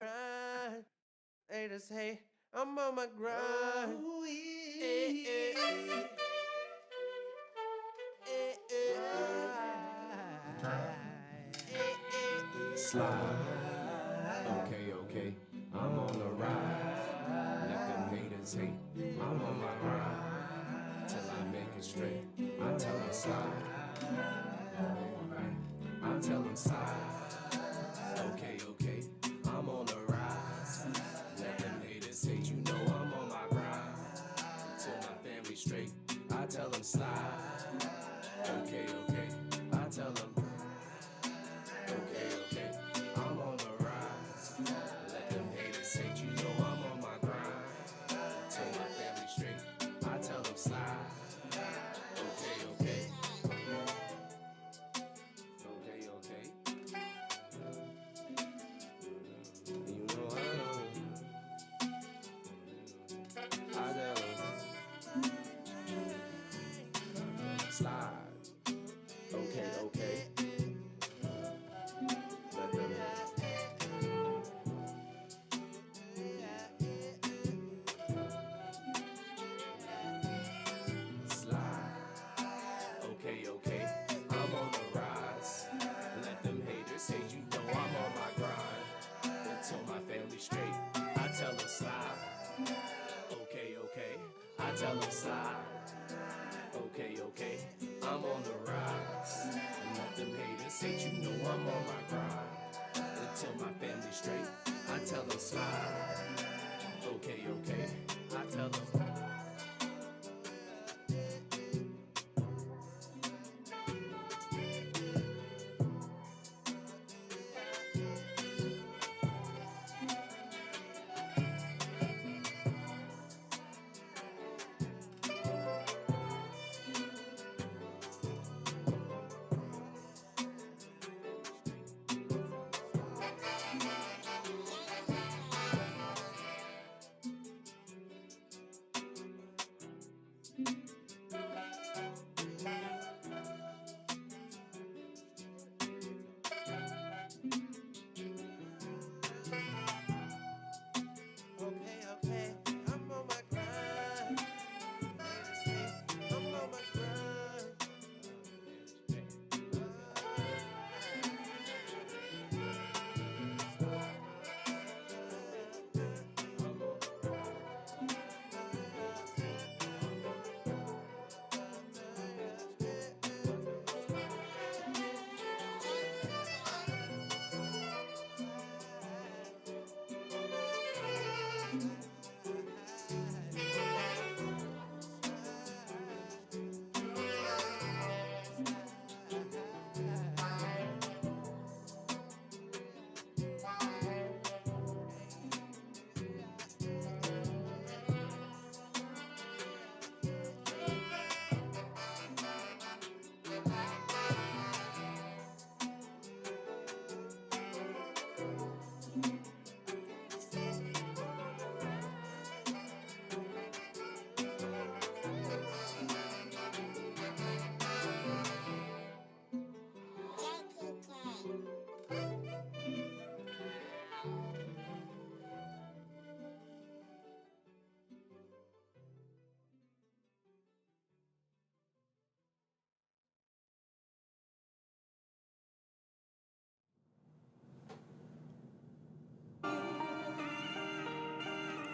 grind. They just hate. I'm on my grind. Eh, eh, Slide. Okay. I'm on the rise. Let them haters hate. I'm on my grind. Till I make it straight. I tell them slide. I tell them slide. Okay. I'm on the rise. Let them haters hate. You know I'm on my grind. Till my family straight. I tell them slide. Okay. I tell them. Okay. I'm on the rise. Let them haters hate. You know I'm on my grind. Till my family straight. I tell them slide. Okay. You know I tell them slide. Okay. Let them slide. Okay. I'm on the rise. Let them haters hate. You know I'm on my grind. Until my family straight. I tell them slide. Okay. I tell them slide. Okay. I'm on the rise. And let them haters hate. You know I'm on my grind. Until my family straight. I tell them slide. Okay. I tell them. Okay. I'm on my grind. They just hate. I'm on my grind.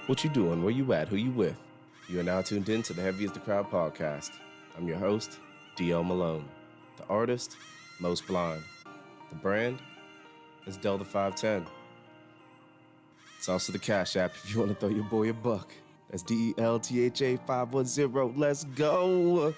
What you doing? Where you at? Who you with? You are now tuned in to the Heavy is the Crowd podcast. I'm your host, D.L. Malone. The artist, Most Blind. The brand is DelTha510. It's also the Cash App if you want to throw your boy a buck. That's DelTha510. Let's go.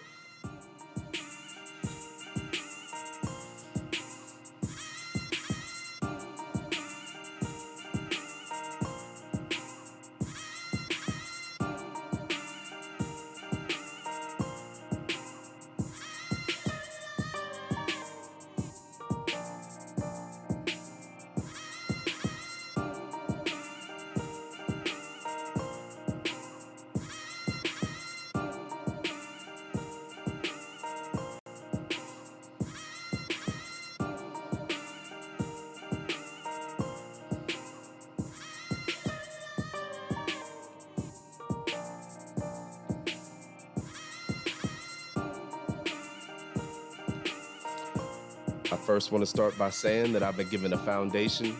I first want to start by saying that I've been given a foundation,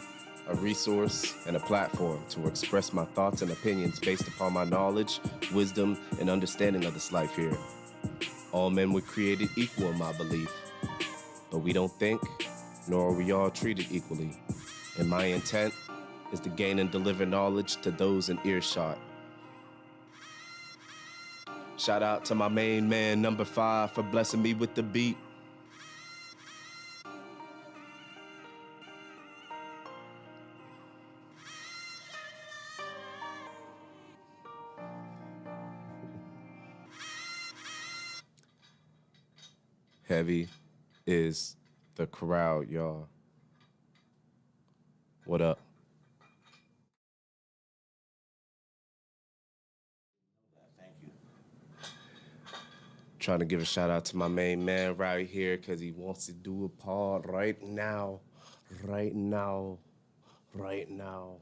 a resource, and a platform to express my thoughts and opinions based upon my knowledge, wisdom, and understanding of this life here. All men were created equal in my belief, but we don't think, nor are we all treated equally. And my intent is to gain and deliver knowledge to those in earshot. Shout out to my main man, number 5, for blessing me with the beat. Heavy is the crowd, y'all. What up? Thank you. Trying to give a shout out to my main man right here because he wants to do a pod right now. Right now. Right now.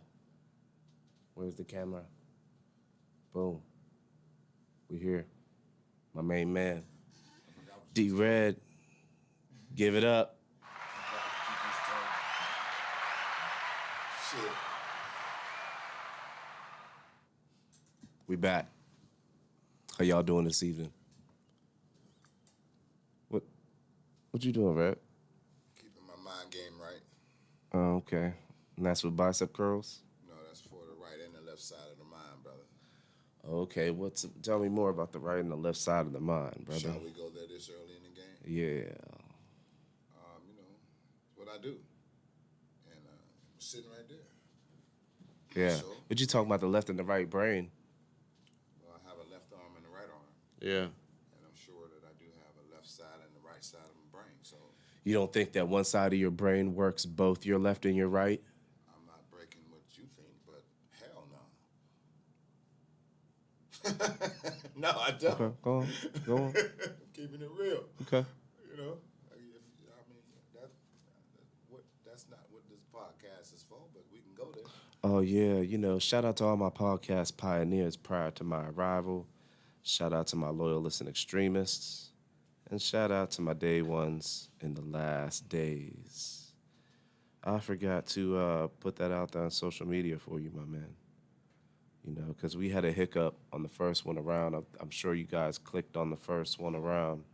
Where's the camera? Boom. We here. My main man. D-Red. Give it up. Shit. We back. How y'all doing this evening? What you doing, Red? Keeping my mind game right. Oh, okay. And that's with bicep curls? No, that's for the right and the left side of the mind, brother. Okay, tell me more about the right and the left side of the mind, brother. Shall we go there this early in the game? Yeah. It's what I do. And I'm sitting right there. Yeah. So, But you talking about the left and the right brain? well, I have a left arm and a right arm. Yeah. And I'm sure that I do have a left side and the right side of my brain. So You don't think that one side of your brain works both your left and your right? I'm not breaking what you think, but hell no. No, I don't. Okay, go on. Go on. Keeping it real. Okay. You know, that's not what this podcast is for, but we can go there. Oh, yeah. Shout out to all my podcast pioneers prior to my arrival. Shout out to my loyalists and extremists. And shout out to my day ones in the last days. I forgot to put that out there on social media for you, my man. Because we had a hiccup on the first one around. I'm sure you guys clicked on the first one around,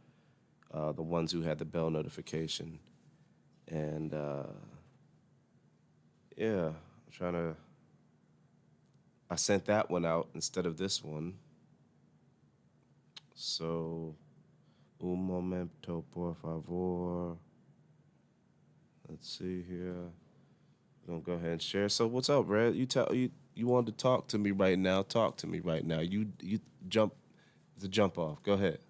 the ones who had the bell notification. And, I sent that one out instead of this one. So, un momento, por favor. Let's see here. We're gonna go ahead and share. So what's up, Red? You wanted to talk to me right now. Talk to me right now. You jump. It's a jump off. Go ahead.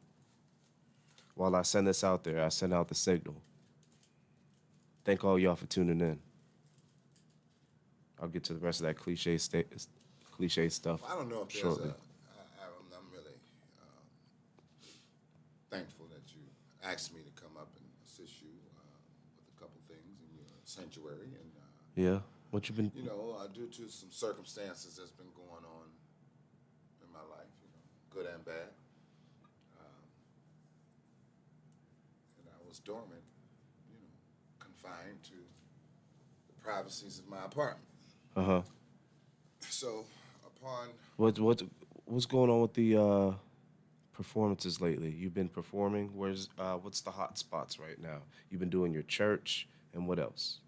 While I send this out there, I send out the signal. Thank all y'all for tuning in. I'll get to the rest of that cliche stuff. I don't know if there's shortly. I'm really thankful that you asked me to come up and assist you with a couple things in your sanctuary. And, Yeah. What you been? Due to some circumstances that's been going on in my life, good and bad. And I was dormant, confined to the privacies of my apartment. Uh-huh. So, upon... What's going on with the performances lately? You've been performing. What's the hot spots right now? You've been doing your church, and what else?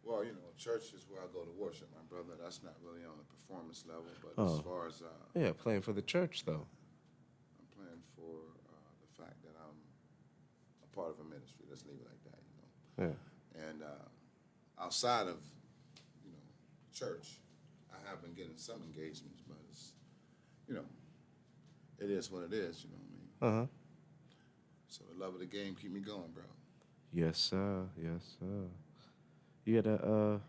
Well, church is where I go to worship, my brother. That's not really on a performance level, but as far as... playing for the church, though. I'm playing for the fact that I'm a part of a ministry. Let's leave it like that, Yeah. And outside of, church, I have been getting some engagements, but it's, it is what it is, you know what I mean? Uh-huh. So the love of the game keep me going, bro. Yes, sir. Yes, sir. You gotta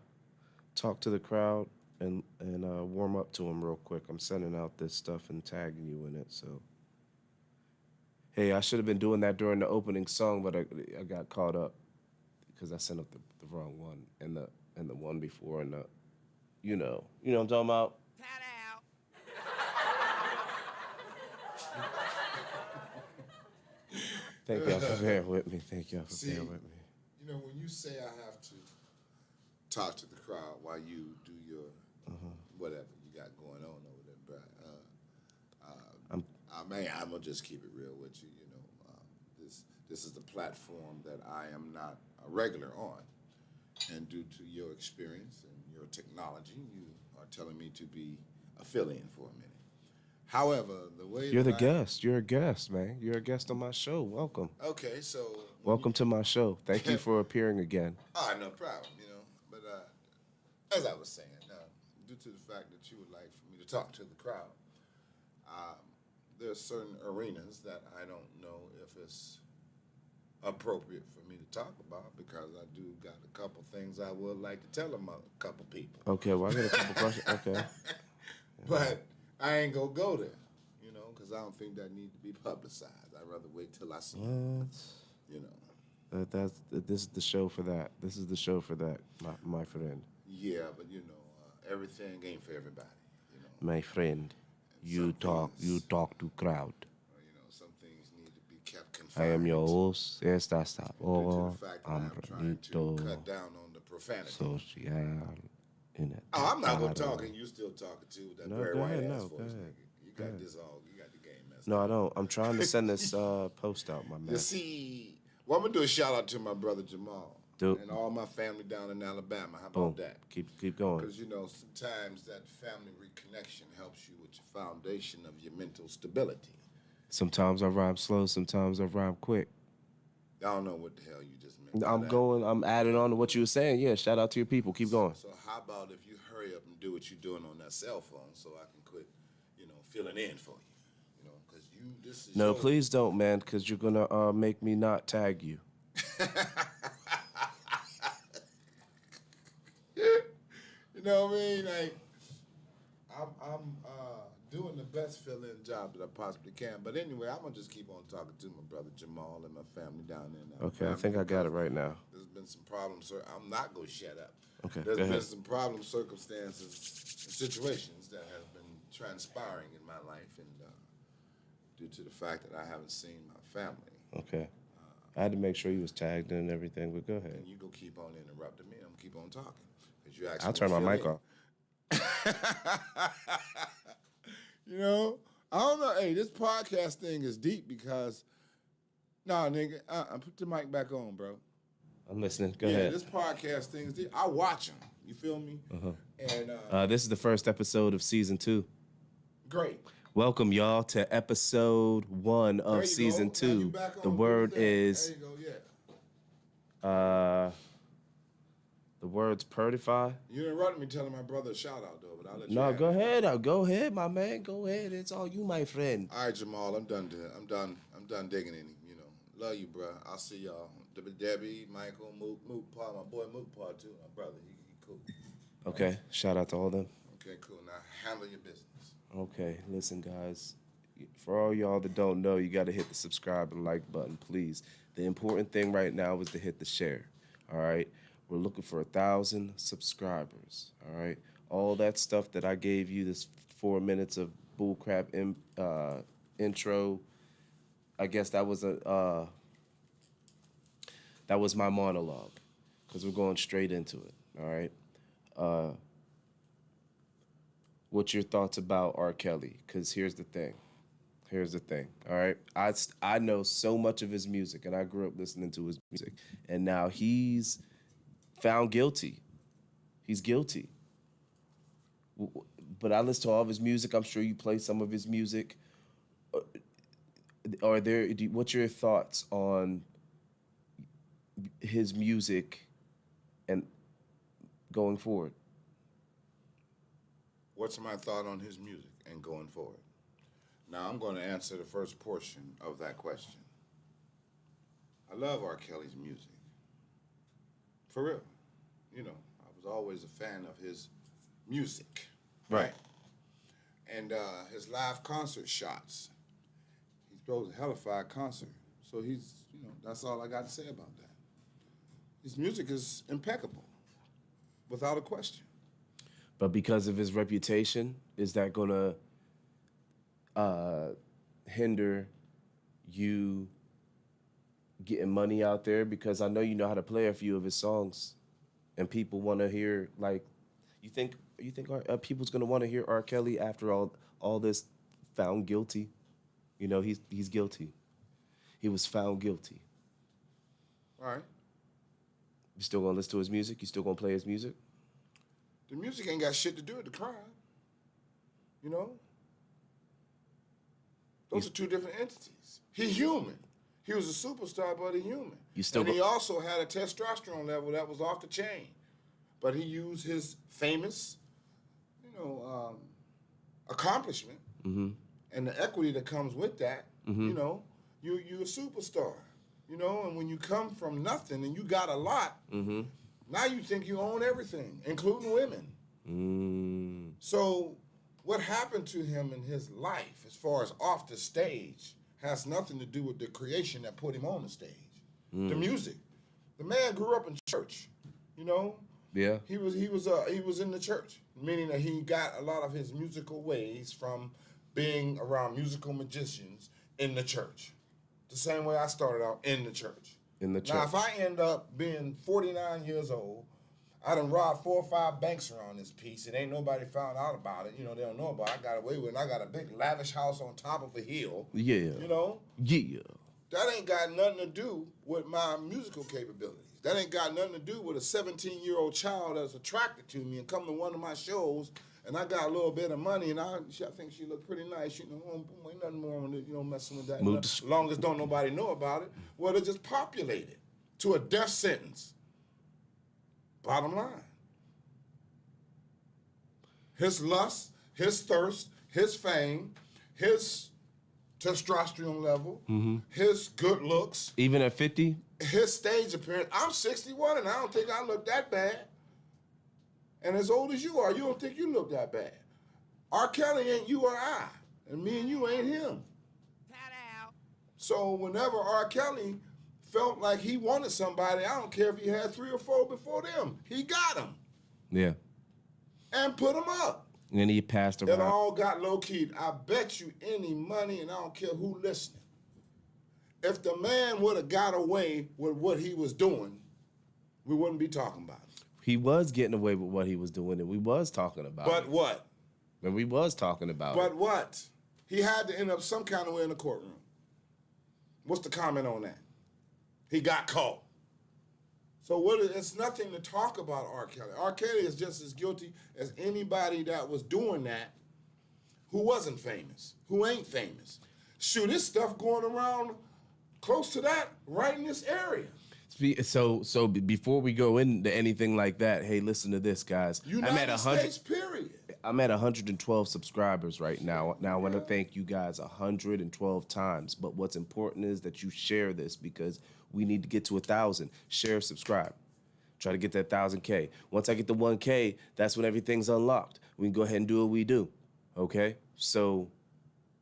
talk to the crowd and warm up to them real quick. I'm sending out this stuff and tagging you in it, so. Hey, I should have been doing that during the opening song, but I got caught up because I sent up the wrong one and the one before and the, you know what I'm talking about? Thank y'all for bearing with me. Thank y'all for See, bearing with me. You know, when you say I have to talk to the crowd while you do your whatever you got going on over there, bro. I'm gonna just keep it real with you. You know, this is the platform that I am not a regular on, and due to your experience and your technology, you are telling me to be a fill-in for a minute. However, the way You're the that guest. You're a guest, man. You're a guest on my show. Welcome. Okay, so Welcome to my show. Thank you for appearing again. No problem. You know, but as I was saying, due to the fact that you would like for me to talk to the crowd, there are certain arenas that I don't know if it's appropriate for me to talk about because I do got a couple things I would like to tell them a couple people. Okay, well, I got a couple questions. Okay. But I ain't gonna go there, you know, because I don't think that need to be publicized. I'd rather wait till I see it, you know. This is the show for that. This is the show for that, my friend. Yeah, but you know, everything ain't for everybody, you know. My friend, you talk to crowd. You know, some things need to be kept I confined. am your host. Esta está. Due to the fact that I'm trying to cut down on the profanity. Social. I'm not gonna talk and you still talking too. That No, very go white ahead, ass no, voice, go ahead. nigga. You got this all. You got the game messed No, up. I don't. I'm trying to send this post out, my man. You see, well, I'm gonna do a shout out to my brother Jamal Do- and all my family down in Alabama. How Boom. about that? Keep going. Because you know, sometimes that family reconnection helps you with your foundation of your mental stability. Sometimes I rhyme slow. Sometimes I rhyme quick. I don't know what the hell you just meant. by I'm that. going. I'm adding on to what you were saying. Yeah. Shout out to your people. Keep going. So how about if you hurry up and do what you're doing on that cell phone so I can quit, you know, filling in for you, you know, because this is No, your... please don't, man, because you're gonna make me not tag you. You know what I mean? Like, I'm doing the best fill-in job that I possibly can. But anyway, I'm gonna just keep on talking to my brother Jamal and my family down there. In Okay, I Alabama think I got it because right now. There's been some problems, sir. I'm not gonna shut up. Okay, There's go been ahead. some problem circumstances and situations that have been transpiring in my life, and due to the fact that I haven't seen my family. Okay. I had to make sure you was tagged in and everything, but go ahead. And you go keep on interrupting me. I'm gonna keep on talking. 'Cause you actually I'll turn my fill mic in. off. You know, I don't know. Hey, this podcast thing is deep because, nah, nigga, put the mic back on, bro. I'm listening. Go Yeah, ahead. this podcast thing is deep. I watch them. You feel me? And This is the first episode of season 2. great. Welcome, y'all, to episode 1 There of you season go. Now you 2. back on The good word thing. is, There you go. Yeah. the word's Perdify. You interrupted me telling my brother a shout out though, but I'll let you. No, have go it. ahead. Go ahead, my man. Go ahead. It's all you, my friend. All right, Jamal, I'm done. I'm done digging in. You know, love you, bro. I'll see y'all. Debbie, Michael, Mook, my boy Mook Paw too. My brother, he cool. Okay. Shout out to all of them. Okay, cool. Now handle your business. Okay, listen, guys. For all y'all that don't know, you got to hit the subscribe and like button, please. The important thing right now is to hit the share. All right, we're looking for 1,000 subscribers. All right, all that stuff that I gave you, this 4 minutes of bullcrap intro. I guess that was my monologue, because we're going straight into it. All right. What's your thoughts about R. Kelly? Because here's the thing. All right. I know so much of his music, and I grew up listening to his music. And now he's found guilty. He's guilty. But I listen to all of his music. I'm sure you play some of his music. What's your thoughts on his music and going forward? What's my thought on his music and going forward? Now, I'm going to answer the first portion of that question. I love R. Kelly's music. For real. You know, I was always a fan of his music. Right. And his live concert shots. He throws a hellified concert. So that's all I got to say about that. His music is impeccable, without a question. But because of his reputation, is that going to hinder you getting money out there? Because I know you know how to play a few of his songs, and people want to hear, like, you think people's gonna want to hear R. Kelly after all this found guilty? You know, he's guilty. He was found guilty. All right. You still gonna listen to his music? You still gonna play his music? The music ain't got shit to do with the crime. You know? Those are two different entities. He's human. He was a superstar, but he's human. He also had a testosterone level that was off the chain. But he used his famous, accomplishment and the equity that comes with that. You know, you're a superstar. You know, and when you come from nothing and you got a lot, now you think you own everything, including women. So what happened to him in his life, as far as off the stage, has nothing to do with the creation that put him on the stage. The music. The man grew up in church, you know? Yeah. He was in the church, meaning that he got a lot of his musical ways from being around musical magicians in the church. The same way I started out in the church. Now, if I end up being 49 years old, I done robbed 4 or 5 banks around this piece, and ain't nobody found out about it. You know, they don't know about it. I got away with it, and I got a big lavish house on top of a hill. Yeah. You know? Yeah. That ain't got nothing to do with my musical capabilities. That ain't got nothing to do with a 17-year-old child that's attracted to me and come to one of my shows, and I got a little bit of money, and I think she look pretty nice. You know, ain't nothing wrong with it, messing with that. As long as don't nobody know about it. Well, they just populated to a death sentence. Bottom line. His lust, his thirst, his fame, his testosterone level, his good looks. Even at 50? His stage appearance. I'm 61 and I don't think I look that bad. And as old as you are, you don't think you look that bad. R. Kelly ain't you or I. And me and you ain't him. So whenever R. Kelly felt like he wanted somebody, I don't care if he had 3 or 4 before them, he got them. Yeah. And put them up. And then he passed around. It all got low-key. I bet you any money, and I don't care who listening. If the man would have got away with what he was doing, we wouldn't be talking about it. He was getting away with what he was doing, and we was talking about it. But what? And we was talking about it. But what? He had to end up some kind of way in the courtroom. What's the comment on that? He got caught. So it's nothing to talk about R. Kelly. R. Kelly is just as guilty as anybody that was doing that who wasn't famous, who ain't famous. Shoot, this stuff going around close to that right in this area. So before we go into anything like that, hey, listen to this, guys. United States, period. I'm at 112 subscribers right now. Now, I want to thank you guys 112 times. But what's important is that you share this because we need to get to 1,000. Share, subscribe. Try to get that 1,000K. Once I get the 1K, that's when everything's unlocked. We can go ahead and do what we do. Okay? So,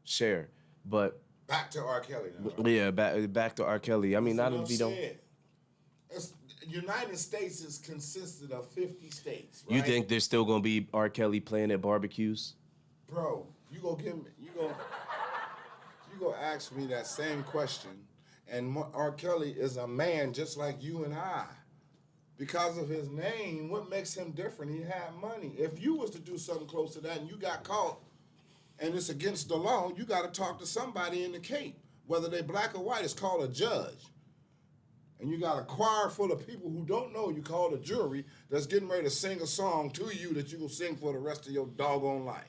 share. But back to R. Kelly now. Yeah, back to R. Kelly. I mean, not if you don't. United States is consisted of 50 states, right? You think there's still gonna be R. Kelly playing at barbecues? Bro, you gonna ask me that same question, and R. Kelly is a man just like you and I. Because of his name, what makes him different? He had money. If you was to do something close to that and you got caught, and it's against the law, you got to talk to somebody in the Cape, whether they black or white. It's called a judge. And you got a choir full of people who don't know you, called a jury, that's getting ready to sing a song to you that you will sing for the rest of your doggone life.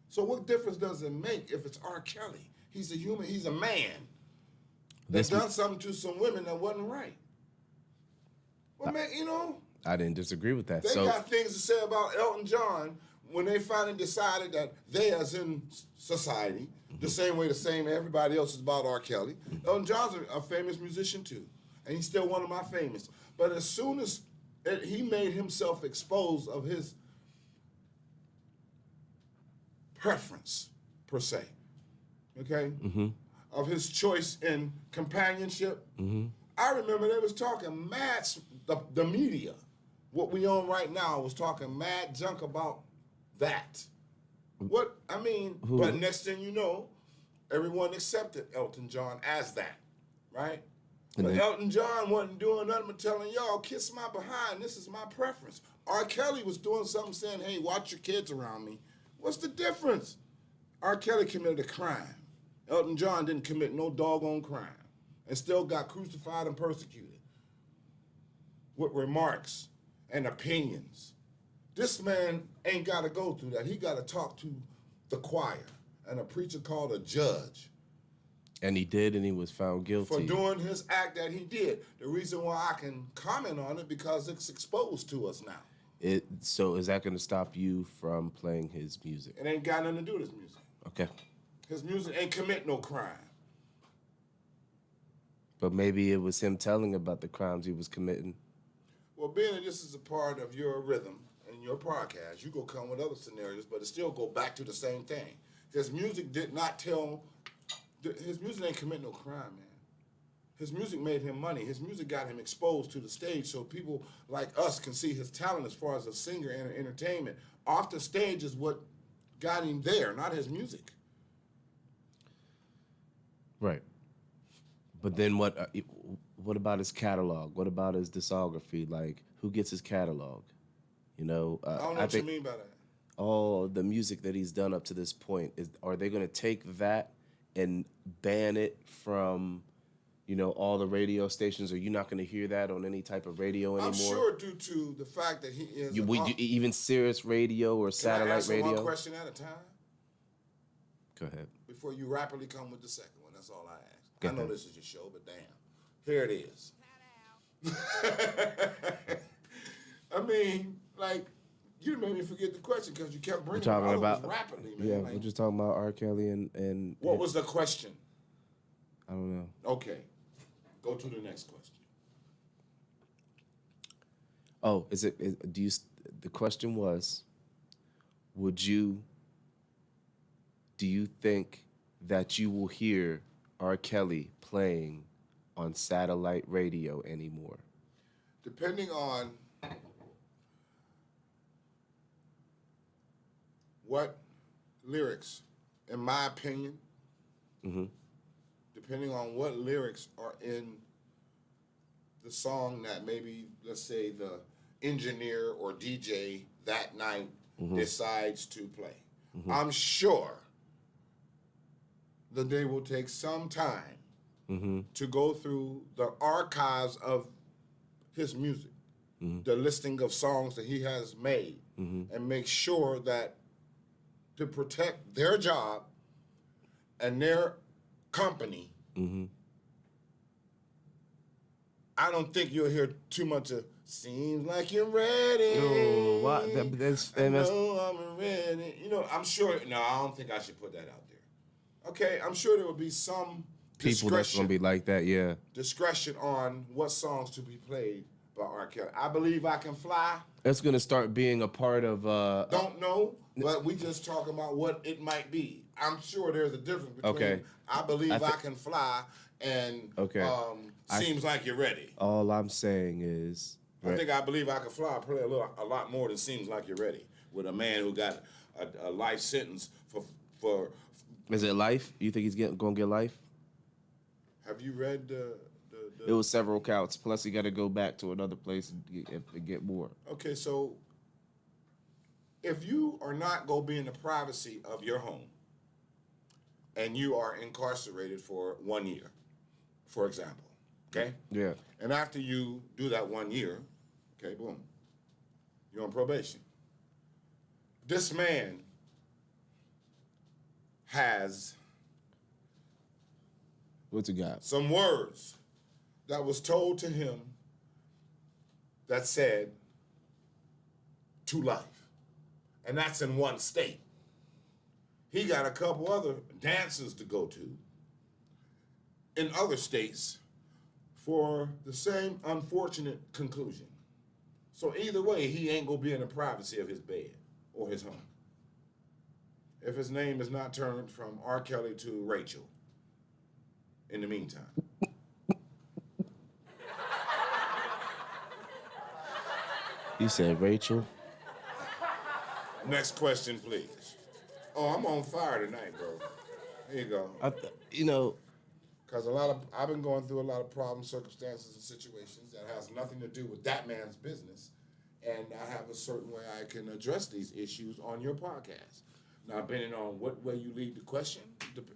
So what difference does it make if it's R. Kelly? He's a human, he's a man that's done something to some women that wasn't right. Well, man, I didn't disagree with that. They got things to say about Elton John when they finally decided that they, as in society, the same everybody else is about R. Kelly. Elton John's a famous musician too. And he's still one of my famous. But as soon as he made himself exposed of his preference, per se, okay, of his choice in companionship, I remember they was talking mad, the media, what we own right now, was talking mad junk about that. But next thing you know, everyone accepted Elton John as that, right? But Elton John wasn't doing nothing but telling y'all, kiss my behind, this is my preference. R. Kelly was doing something saying, hey, watch your kids around me. What's the difference? R. Kelly committed a crime. Elton John didn't commit no doggone crime and still got crucified and persecuted with remarks and opinions. This man ain't got to go through that. He got to talk to the choir and a preacher called a judge. And he did, and he was found guilty. For doing his act that he did. The reason why I can comment on it, because it's exposed to us now. So is that going to stop you from playing his music? It ain't got nothing to do with his music. Okay. His music ain't commit no crime. But maybe it was him telling about the crimes he was committing. Well, being that this is a part of your rhythm and your podcast, you go come with other scenarios, but it still go back to the same thing. His music did not tell... His music ain't commit no crime, man. His music made him money. His music got him exposed to the stage so people like us can see his talent as far as a singer and entertainment. Off the stage is what got him there, not his music. Right. But then what about his catalog? What about his discography? Like, who gets his catalog? You know? I don't know what you mean by that. All the music that he's done up to this point, are they going to take that and ban it from, you know, all the radio stations? Are you not going to hear that on any type of radio anymore? I'm sure due to the fact that he is... even Sirius radio or satellite radio? Can I answer one question at a time? Go ahead. Before you rapidly come with the second one, that's all I ask. Go I know ahead. this is your show, but damn. Here it is. I mean, like, you made me forget the question because you kept bringing talking about rapidly, man. Yeah, like, we're just talking about R. Kelly and what was the question? I don't know. Okay. Go to the next question. Oh, the question was, do you think that you will hear R. Kelly playing on satellite radio anymore? Depending on what lyrics, in my opinion, depending on what lyrics are in the song that maybe, let's say, the engineer or DJ that night decides to play. I'm sure that they will take some time to go through the archives of his music, the listing of songs that he has made, and make sure that to protect their job and their company, I don't think you'll hear too much of "Seems like you're ready." Oh, what? I know I'm ready. You know, I'm sure. No, I don't think I should put that out there. Okay, I'm sure there will be some people that's gonna be like that. Yeah. Discretion on what songs to be played by R. Kelly. I Believe I Can Fly. That's gonna start being a part of. Don't know, but we just talking about what it might be. I'm sure there's a difference between I Believe I Can Fly and Seems Like You're Ready. All I'm saying is, I think I Believe I Can Fly play a lot more than Seems Like You're Ready with a man who got a life sentence for. Is it life? You think he's gonna get life? Have you read the It was several counts. Plus, he got to go back to another place and get more. Okay, so if you are not going to be in the privacy of your home and you are incarcerated for 1 year, for example, okay? Yeah. And after you do that 1 year, okay, boom, you're on probation. This man has What's he got? some words that was told to him that said to life. And that's in one state. He got a couple other dances to go to in other states for the same unfortunate conclusion. So either way, he ain't gonna be in the privacy of his bed or his home if his name is not turned from R. Kelly to Rachel in the meantime. You said Rachel? Next question, please. Oh, I'm on fire tonight, bro. Here you go. Because I've been going through a lot of problems, circumstances, and situations that has nothing to do with that man's business, and I have a certain way I can address these issues on your podcast. Now, depending on what way you lead the question,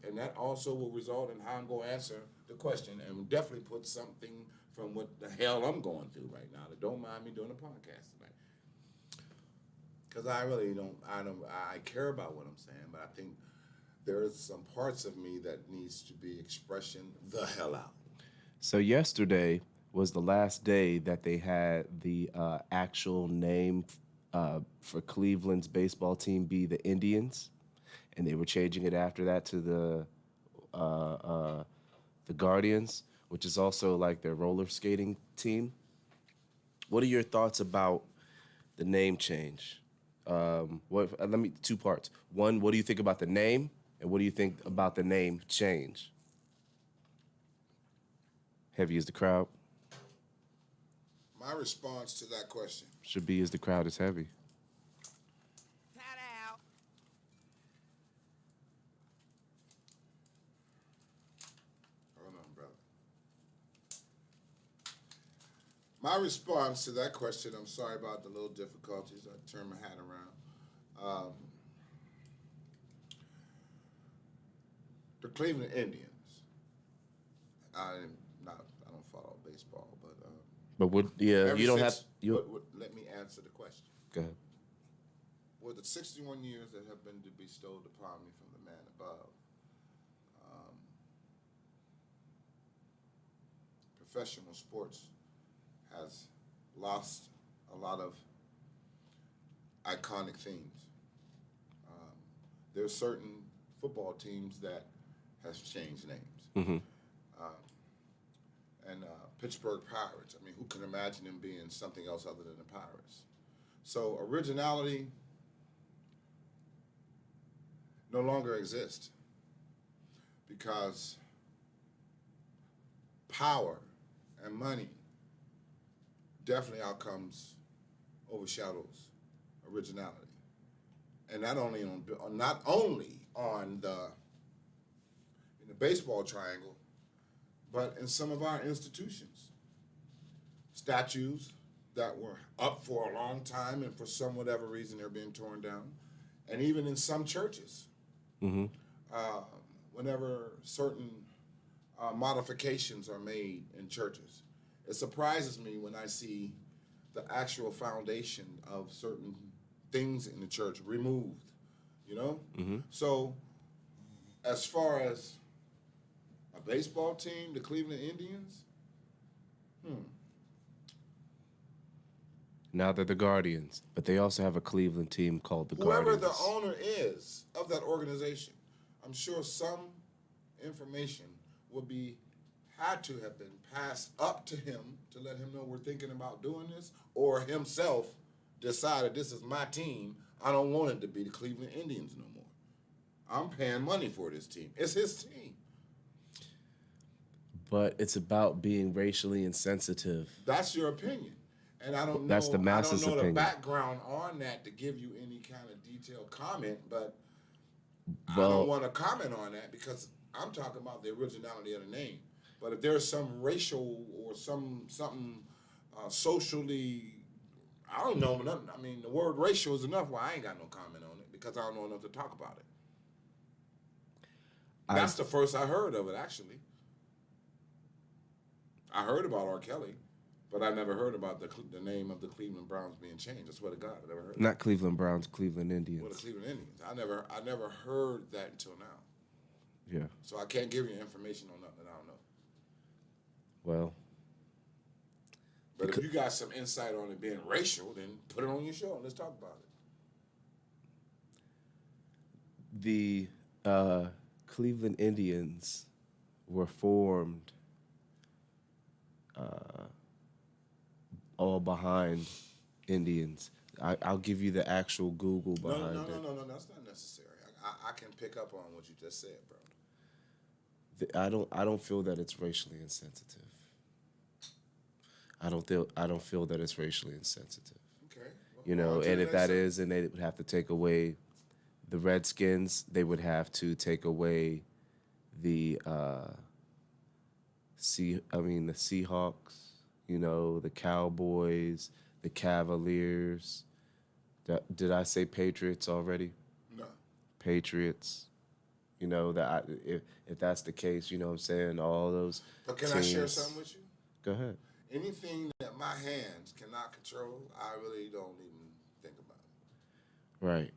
and that also will result in how I'm going to answer the question, and definitely put something from what the hell I'm going through right now that don't mind me doing a podcast tonight. Because I really I care about what I'm saying, but I think there's some parts of me that needs to be expression the hell out. So yesterday was the last day that they had the actual name for Cleveland's baseball team be the Indians, and they were changing it after that to the Guardians, which is also like their roller skating team. What are your thoughts about the name change? Let me two parts. One, what do you think about the name, and what do you think about the name change? Heavy is the crowd. My response to that question Should be is the crowd is heavy. Hold on, brother. My response to that question, I'm sorry about the little difficulties. I turned my hat around. The Cleveland Indians. I don't follow baseball, But what? Yeah, you don't have. Let me answer the question. Go ahead. With the 61 years that have been bestowed upon me from the man above, professional sports has lost a lot of iconic themes. There are certain football teams that has changed names. Mm-hmm. And Pittsburgh Pirates. I mean, who can imagine them being something else other than the Pirates? So originality no longer exists because power and money definitely overshadows originality, and not only on in the baseball triangle, but in some of our institutions. Statues that were up for a long time and for some whatever reason they're being torn down. And even in some churches, Mm-hmm. Whenever certain modifications are made in churches, it surprises me when I see the actual foundation of certain things in the church removed, you know? Mm-hmm. So as far as a baseball team, the Cleveland Indians, Now they're the Guardians, but they also have a Cleveland team called the whoever Guardians. the owner is of that organization, I'm sure some information had to have been passed up to him to let him know we're thinking about doing this, or himself decided this is my team. I don't want it to be the Cleveland Indians no more. I'm paying money for this team. It's his team. But it's about being racially insensitive. That's your opinion. And I don't know. That's the masses' I don't know opinion. the background on that to give you any kind of detailed comment, but I Well- don't want to comment on that because I'm talking about the originality of the name. But if there's some racial or something socially, I don't know nothing. I mean, the word racial is enough where I ain't got no comment on it because I don't know enough to talk about it. That's the first I heard of it, actually. I heard about R. Kelly. But I never heard about the name of the Cleveland Browns being changed. I swear to God, I never heard. Not Cleveland Browns, Cleveland Indians. Well, the Cleveland Indians. I never heard that until now. Yeah. So I can't give you information on nothing that I don't know. Well. But if you got some insight on it being racial, then put it on your show and let's talk about it. The Cleveland Indians were formed all behind Indians. I'll give you the actual Google behind it. No, that's not necessary. I can pick up on what you just said, bro. I don't feel that it's racially insensitive. I don't feel that it's racially insensitive. Okay. Well, You know, and if that is, then they would have to take away the Redskins. They would have to take away the the Seahawks, the Cowboys, the Cavaliers. Did I say Patriots already? No. Patriots. If that's the case, you know what I'm saying? All those But can teams. I share something with you? Go ahead. Anything that my hands cannot control, I really don't even think about it. Right.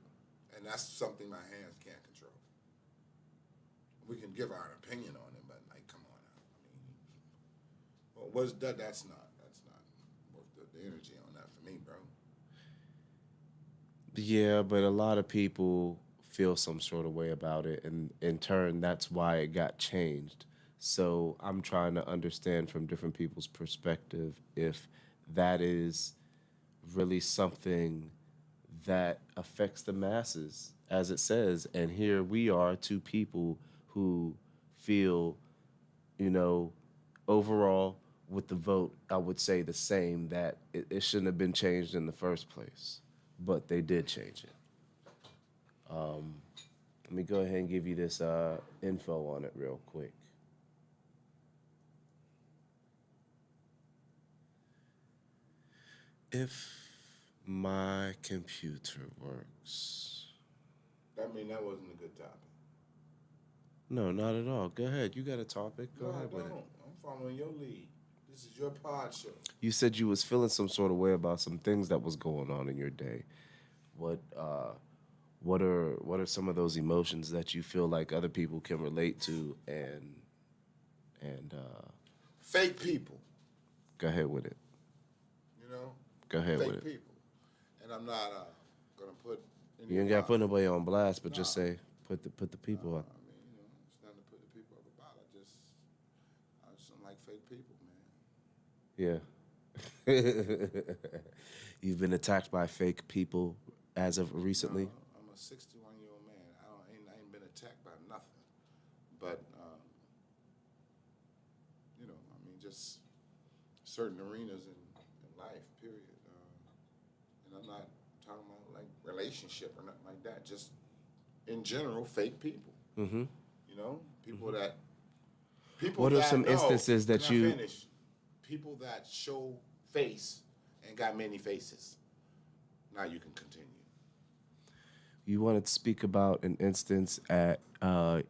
And that's something my hands can't control. We can give our opinion on it, but like, come on now. That's not worth the energy on that for me, bro. Yeah, but a lot of people feel some sort of way about it, and in turn, that's why it got changed. So I'm trying to understand from different people's perspective if that is really something that affects the masses, as it says. And here we are, two people who feel, overall, with the vote, I would say the same, that it shouldn't have been changed in the first place, but they did change it. Let me go ahead and give you this info on it real quick. If my computer works. That wasn't a good topic. No, not at all. Go ahead. You got a topic. Go ahead with it. I'm following your lead. This is your pod show. You said you was feeling some sort of way about some things that was going on in your day. What are some of those emotions that you feel like other people can relate to and Fake people. go ahead with it. Go ahead Fake with it. people. And I'm not gonna put. You ain't got to put nobody on blast, but just say put the people up. It's nothing to put the people up about. I just don't like fake people, man. Yeah. You've been attacked by fake people as of recently? I'm a 61-year-old man. I ain't been attacked by nothing. But, just certain arenas in life, period. And I'm not talking about, like, relationship or nothing like that. Just, in general, fake people. Mm-hmm. People mm-hmm. that... What are some instances that you... Finish? People that show face and got many faces. Now you can continue. You wanted to speak about an instance at a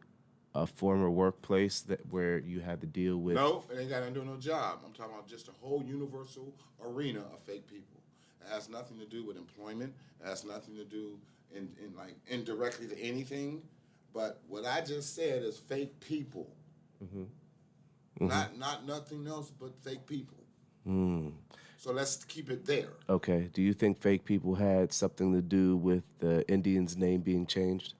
former workplace where you had to deal with... No, it ain't got nothing to do with no job. I'm talking about just a whole universal arena of fake people. It has nothing to do with employment. It has nothing to do indirectly to anything. But what I just said is fake people. Mm-hmm. Mm-hmm. Not nothing else but fake people. Mm. So let's keep it there. Okay. Do you think fake people had something to do with the Indian's name being changed?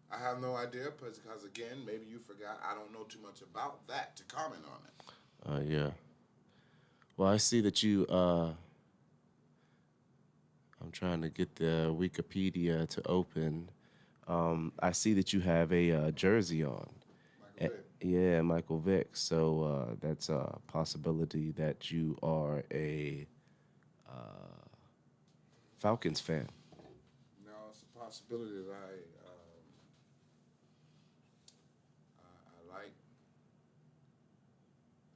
I have no idea because again, maybe you forgot. I don't know too much about that to comment on it. Yeah. Well, I see that you... I'm trying to get the Wikipedia to open. I see that you have a jersey on. Michael Vick. Yeah, Michael Vick. So that's a possibility that you are a Falcons fan. No, it's a possibility that I like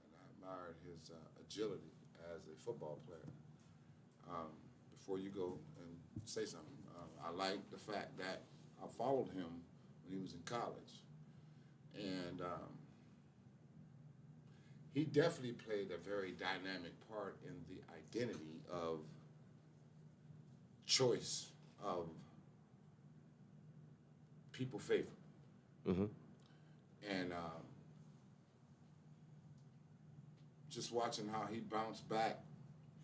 and I admired his agility as a football player. Before you go and say something, I like the fact that I followed him when he was in college. And he definitely played a very dynamic part in the identity of choice of people favorite. Mm-hmm. And just watching how he bounced back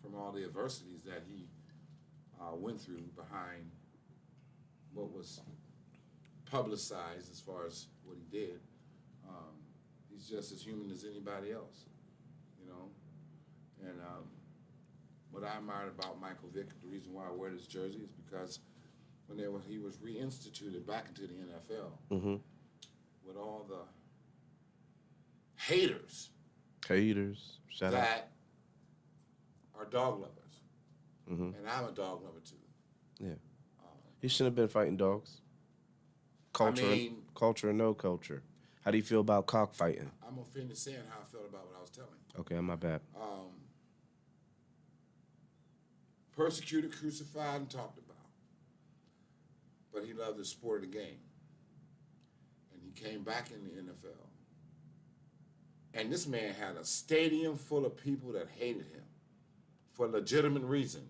from all the adversities that he went through behind what was publicized as far as what he did. He's just as human as anybody else, And what I admired about Michael Vick, the reason why I wear this jersey is because when he was reinstituted back into the NFL, mm-hmm. with all the haters, shout out, that are dog lovers, mm-hmm. and I'm a dog lover too. Yeah, he shouldn't have been fighting dogs. Culture or no culture. How do you feel about cockfighting? I'm offended saying how I felt about what I was telling you. Okay, my bad. Persecuted, crucified, and talked about. But he loved the sport of the game. And he came back in the NFL. And this man had a stadium full of people that hated him for a legitimate reason.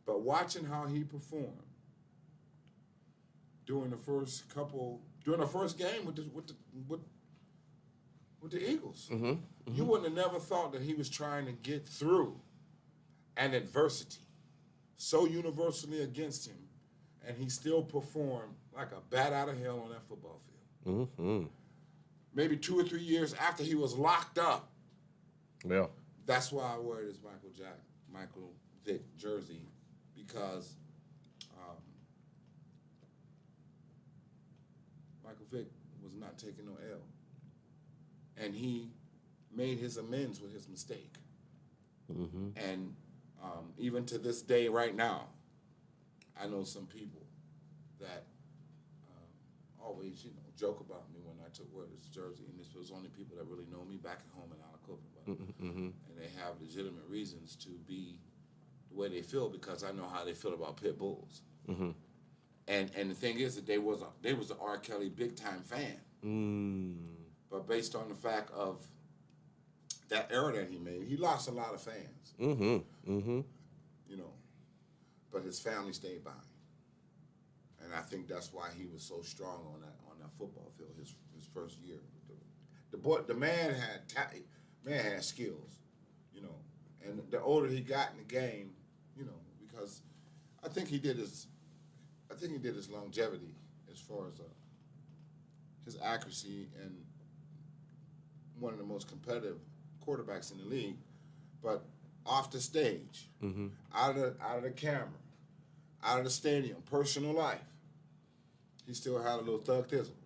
But watching how he performed during the first game with the Eagles, you wouldn't have never thought that he was trying to get through an adversity so universally against him, and he still performed like a bat out of hell on that football field. Maybe 2 or 3 years after he was locked up. Yeah. That's why I wear this Michael Vick jersey, because Michael Vick was not taking no L. And he made his amends with his mistake. And even to this day right now, I know some people that always, joke about me when I wear this jersey, and this was only people that really know me back at home in Alibi. And they have legitimate reasons to be the way they feel, because I know how they feel about pit bulls. And the thing is that they was an R. Kelly big time fan. But based on the fact of that error that he made, he lost a lot of fans. But his family stayed by him. And I think that's why he was so strong on that football field his first year. The man had skills, and the older he got in the game, because I think he did his longevity as far as his accuracy, and one of the most competitive quarterbacks in the league. But off the stage, out of the camera, out of the stadium, personal life, he still had a little thug-thizzle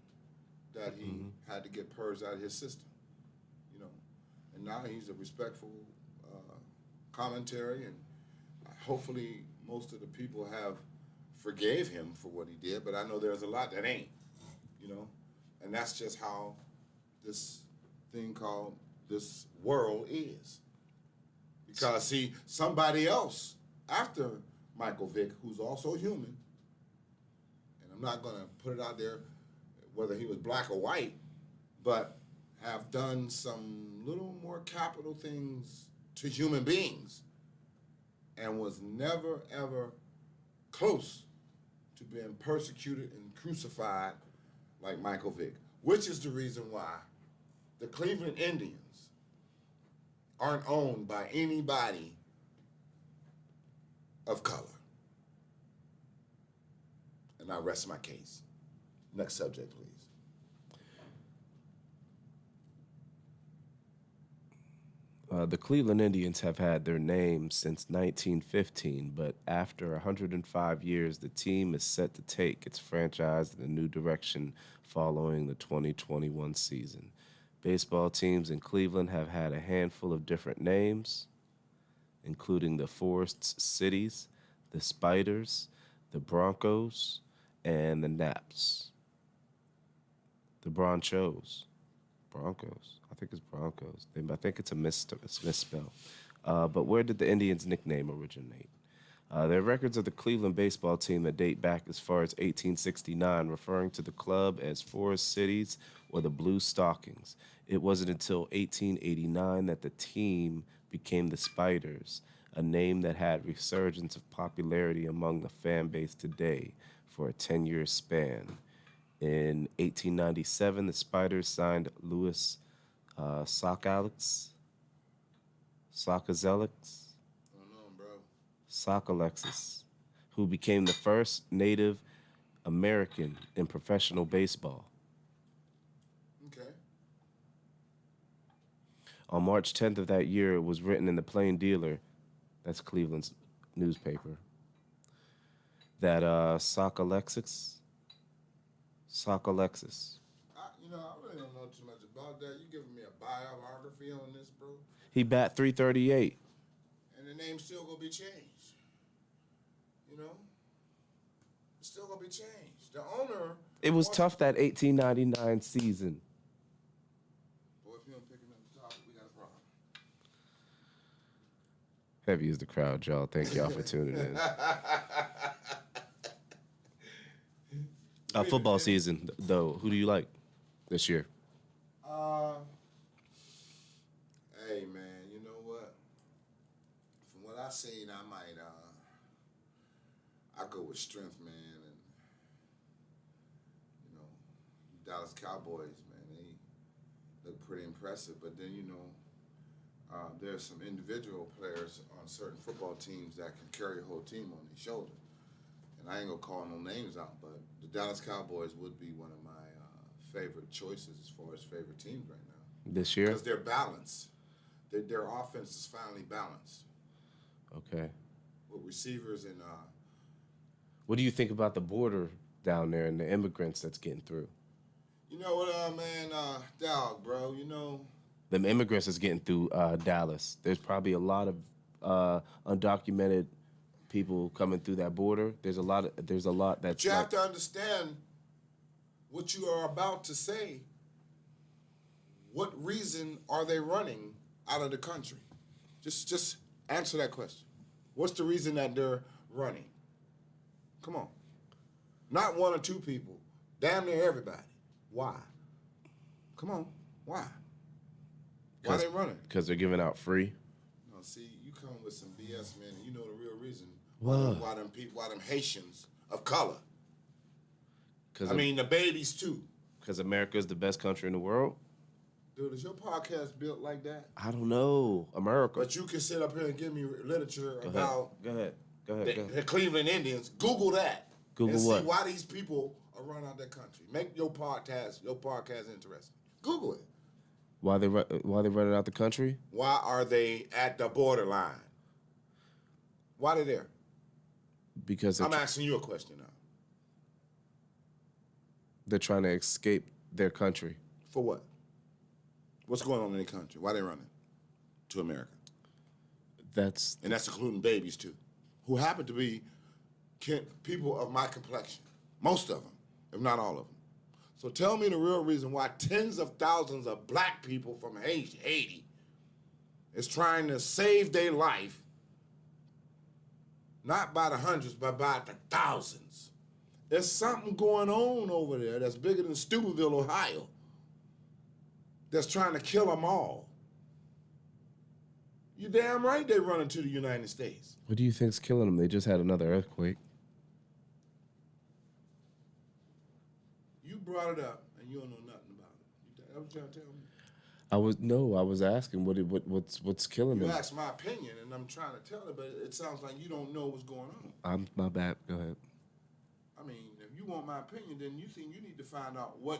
that he had to get purged out of his system, And now he's a respectful commentary, and hopefully most of the people have forgave him for what he did, but I know there's a lot that ain't, And that's just how this thing called this world is. Because, see, somebody else after Michael Vick, who's also human, and I'm not going to put it out there whether he was black or white, but have done some little more capital things to human beings, and was never, ever close to being persecuted and crucified like Michael Vick, which is the reason why the Cleveland Indians aren't owned by anybody of color. And I rest my case. Next subject, please. The Cleveland Indians have had their name since 1915, but after 105 years, the team is set to take its franchise in a new direction following the 2021 season. Baseball teams in Cleveland have had a handful of different names, including the Forest Cities, the Spiders, the Broncos, and the Naps. The Broncos. I think it's Broncos. I think it's a misspell. But where did the Indians' nickname originate? There are records of the Cleveland baseball team that date back as far as 1869, referring to the club as Forest Cities or the Blue Stockings. It wasn't until 1889 that the team became the Spiders, a name that had resurgence of popularity among the fan base today for a 10-year span. In 1897, the Spiders signed Louis Sockalexis. Sockalexis, who became the first Native American in professional baseball. Okay. On March 10th of that year, it was written in the Plain Dealer, that's Cleveland's newspaper, that Sockalexis. I really don't know too much about that. You giving me a biography on this, bro? He bat .338. And the name's still gonna be changed. It's still gonna be changed. The owner It was tough that 1899 season. Boy, if you don't pick another topic, we got a problem. Heavy is the crowd, y'all. Thank y'all for tuning in. Football season, though. Who do you like this year? Hey, man, you know what? From what I've seen, I might, I go with strength, man. And, you know, Dallas Cowboys, man, they look pretty impressive. But then, you know, there's some individual players on certain football teams that can carry a whole team on their shoulder. And I ain't going to call no names out, but the Dallas Cowboys would be one of my favorite choices as far as favorite teams right now. This year? Because they're balanced. Their offense is finally balanced. Okay. With receivers and... What do you think about the border down there and the immigrants that's getting through? You know what, man, dog, bro, you know... Them immigrants that's getting through Dallas. There's probably a lot of undocumented people coming through that border. There's a lot that's... But you have to understand what you are about to say. What reason are they running out of the country? Just answer that question. What's the reason that they're running? Come on. Not one or two people. Damn near everybody. Why? Come on. Why? Why they running? Because they're giving out free. No, see, you come with some BS, man. You know the real reason What? why them people, why them Haitians of color. I mean, the babies too. Because America is the best country in the world? Dude, is your podcast built like that? I don't know. America. But you can sit up here and give me literature about Go ahead. the Cleveland Indians. Google that. Google and what? see why these people are running out their country. Make your podcast interesting. Google it. Why they running out the country? Why are they at the borderline? Why they there? Because I'm asking you a question now. they're trying to escape their country. For what? What's going on in their country? Why they running to America? And that's including babies too, who happen to be people of my complexion. Most of them, if not all of them. So tell me the real reason why tens of thousands of black people from Haiti is trying to save their life, not by the hundreds, but by the thousands. There's something going on over there that's bigger than Steubenville, Ohio, that's trying to kill them all. You damn right they're running to the United States. What do you think's killing them? They just had another earthquake. You brought it up, and you don't know nothing about it. That was you trying to tell me? I was asking what's killing them. You asked my opinion, and I'm trying to tell it, but it sounds like you don't know what's going on. My bad. Go ahead. I mean, if you want my opinion, then you think you need to find out why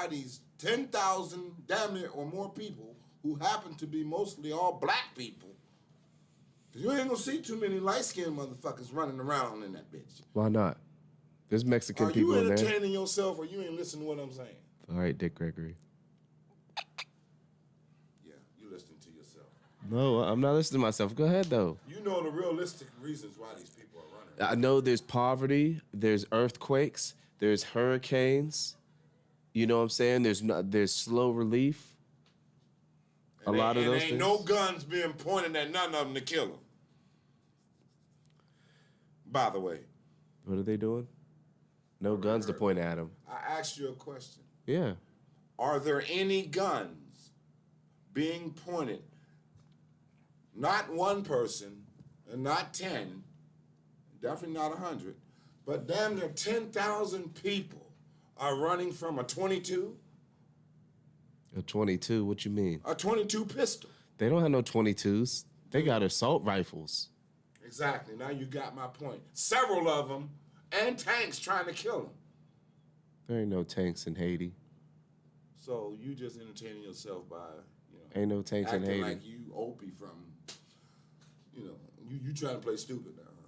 these 10,000, damn near, or more people who happen to be mostly all black people, because you ain't gonna see too many light-skinned motherfuckers running around in that bitch. Why not? There's Mexican people in there. Are you entertaining yourself, or you ain't listening to what I'm saying? All right, Dick Gregory. Yeah, you listening to yourself. No, I'm not listening to myself. Go ahead, though. You know the realistic reasons why these people are running. I know there's poverty, there's earthquakes, there's hurricanes. You know what I'm saying? There's slow relief. A lot of those things. Ain't no guns being pointed at none of them to kill them. By the way. What are they doing? No guns to point at them. I asked you a question. Yeah. Are there any guns being pointed, not one person, and not 10, definitely not 100, but damn near 10,000 people are running from a 22? A 22? What you mean? A 22 pistol. They don't have no 22s. They got assault rifles. Exactly. Now you got my point. Several of them, and tanks trying to kill them. There ain't no tanks in Haiti. So you just entertaining yourself by, ain't no tanks in Haiti. Like you Opie from, you trying to play stupid now. Huh?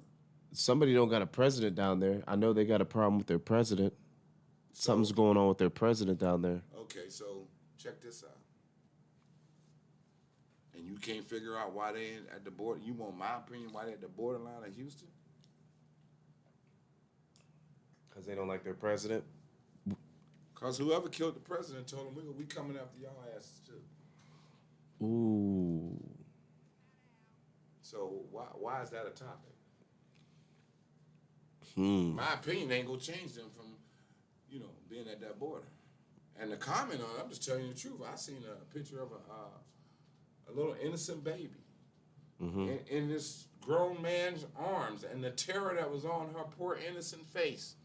Somebody don't got a president down there. I know they got a problem with their president. Something's going on with their president down there. Okay, so check this out. And you can't figure out why they at the border. You want my opinion why they at the borderline of Houston? Because they don't like their president? Because whoever killed the president told them, we coming after y'all asses too. Ooh. So why is that a topic? My opinion ain't gonna change them from, being at that border. And the comment on it, I'm just telling you the truth. I seen a picture of a little innocent baby in this grown man's arms, and the terror that was on her poor innocent face.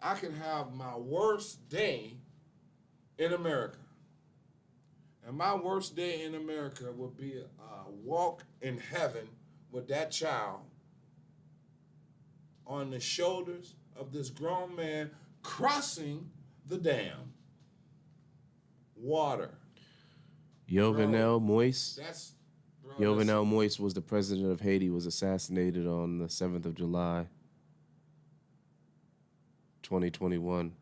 I can have my worst day in America. And my worst day in America would be a walk in heaven with that child on the shoulders of this grown man crossing the dam. Water. Jovenel Moise. Bro, Jovenel Moise was the president of Haiti, was assassinated on the 7th of July, 2021.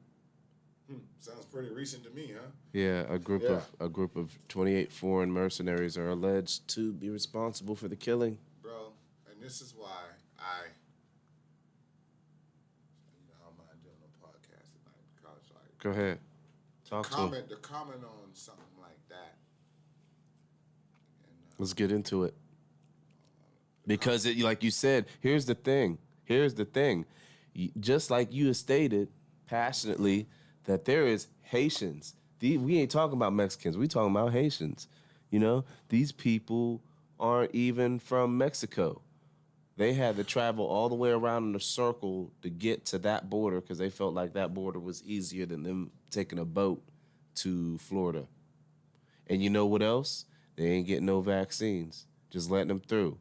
Sounds pretty recent to me, huh? Yeah, a group of 28 foreign mercenaries are alleged to be responsible for the killing. Bro, and this is why I don't mind doing a podcast tonight, because Go ahead. Talk to him. the comment on something like that. And, Let's get into it. Because, like you said, here's the thing. Just like you stated passionately that there is Haitians. We ain't talking about Mexicans. We talking about Haitians. These people aren't even from Mexico. They had to travel all the way around in a circle to get to that border because they felt like that border was easier than them taking a boat to Florida. And you know what else? They ain't getting no vaccines. Just letting them through.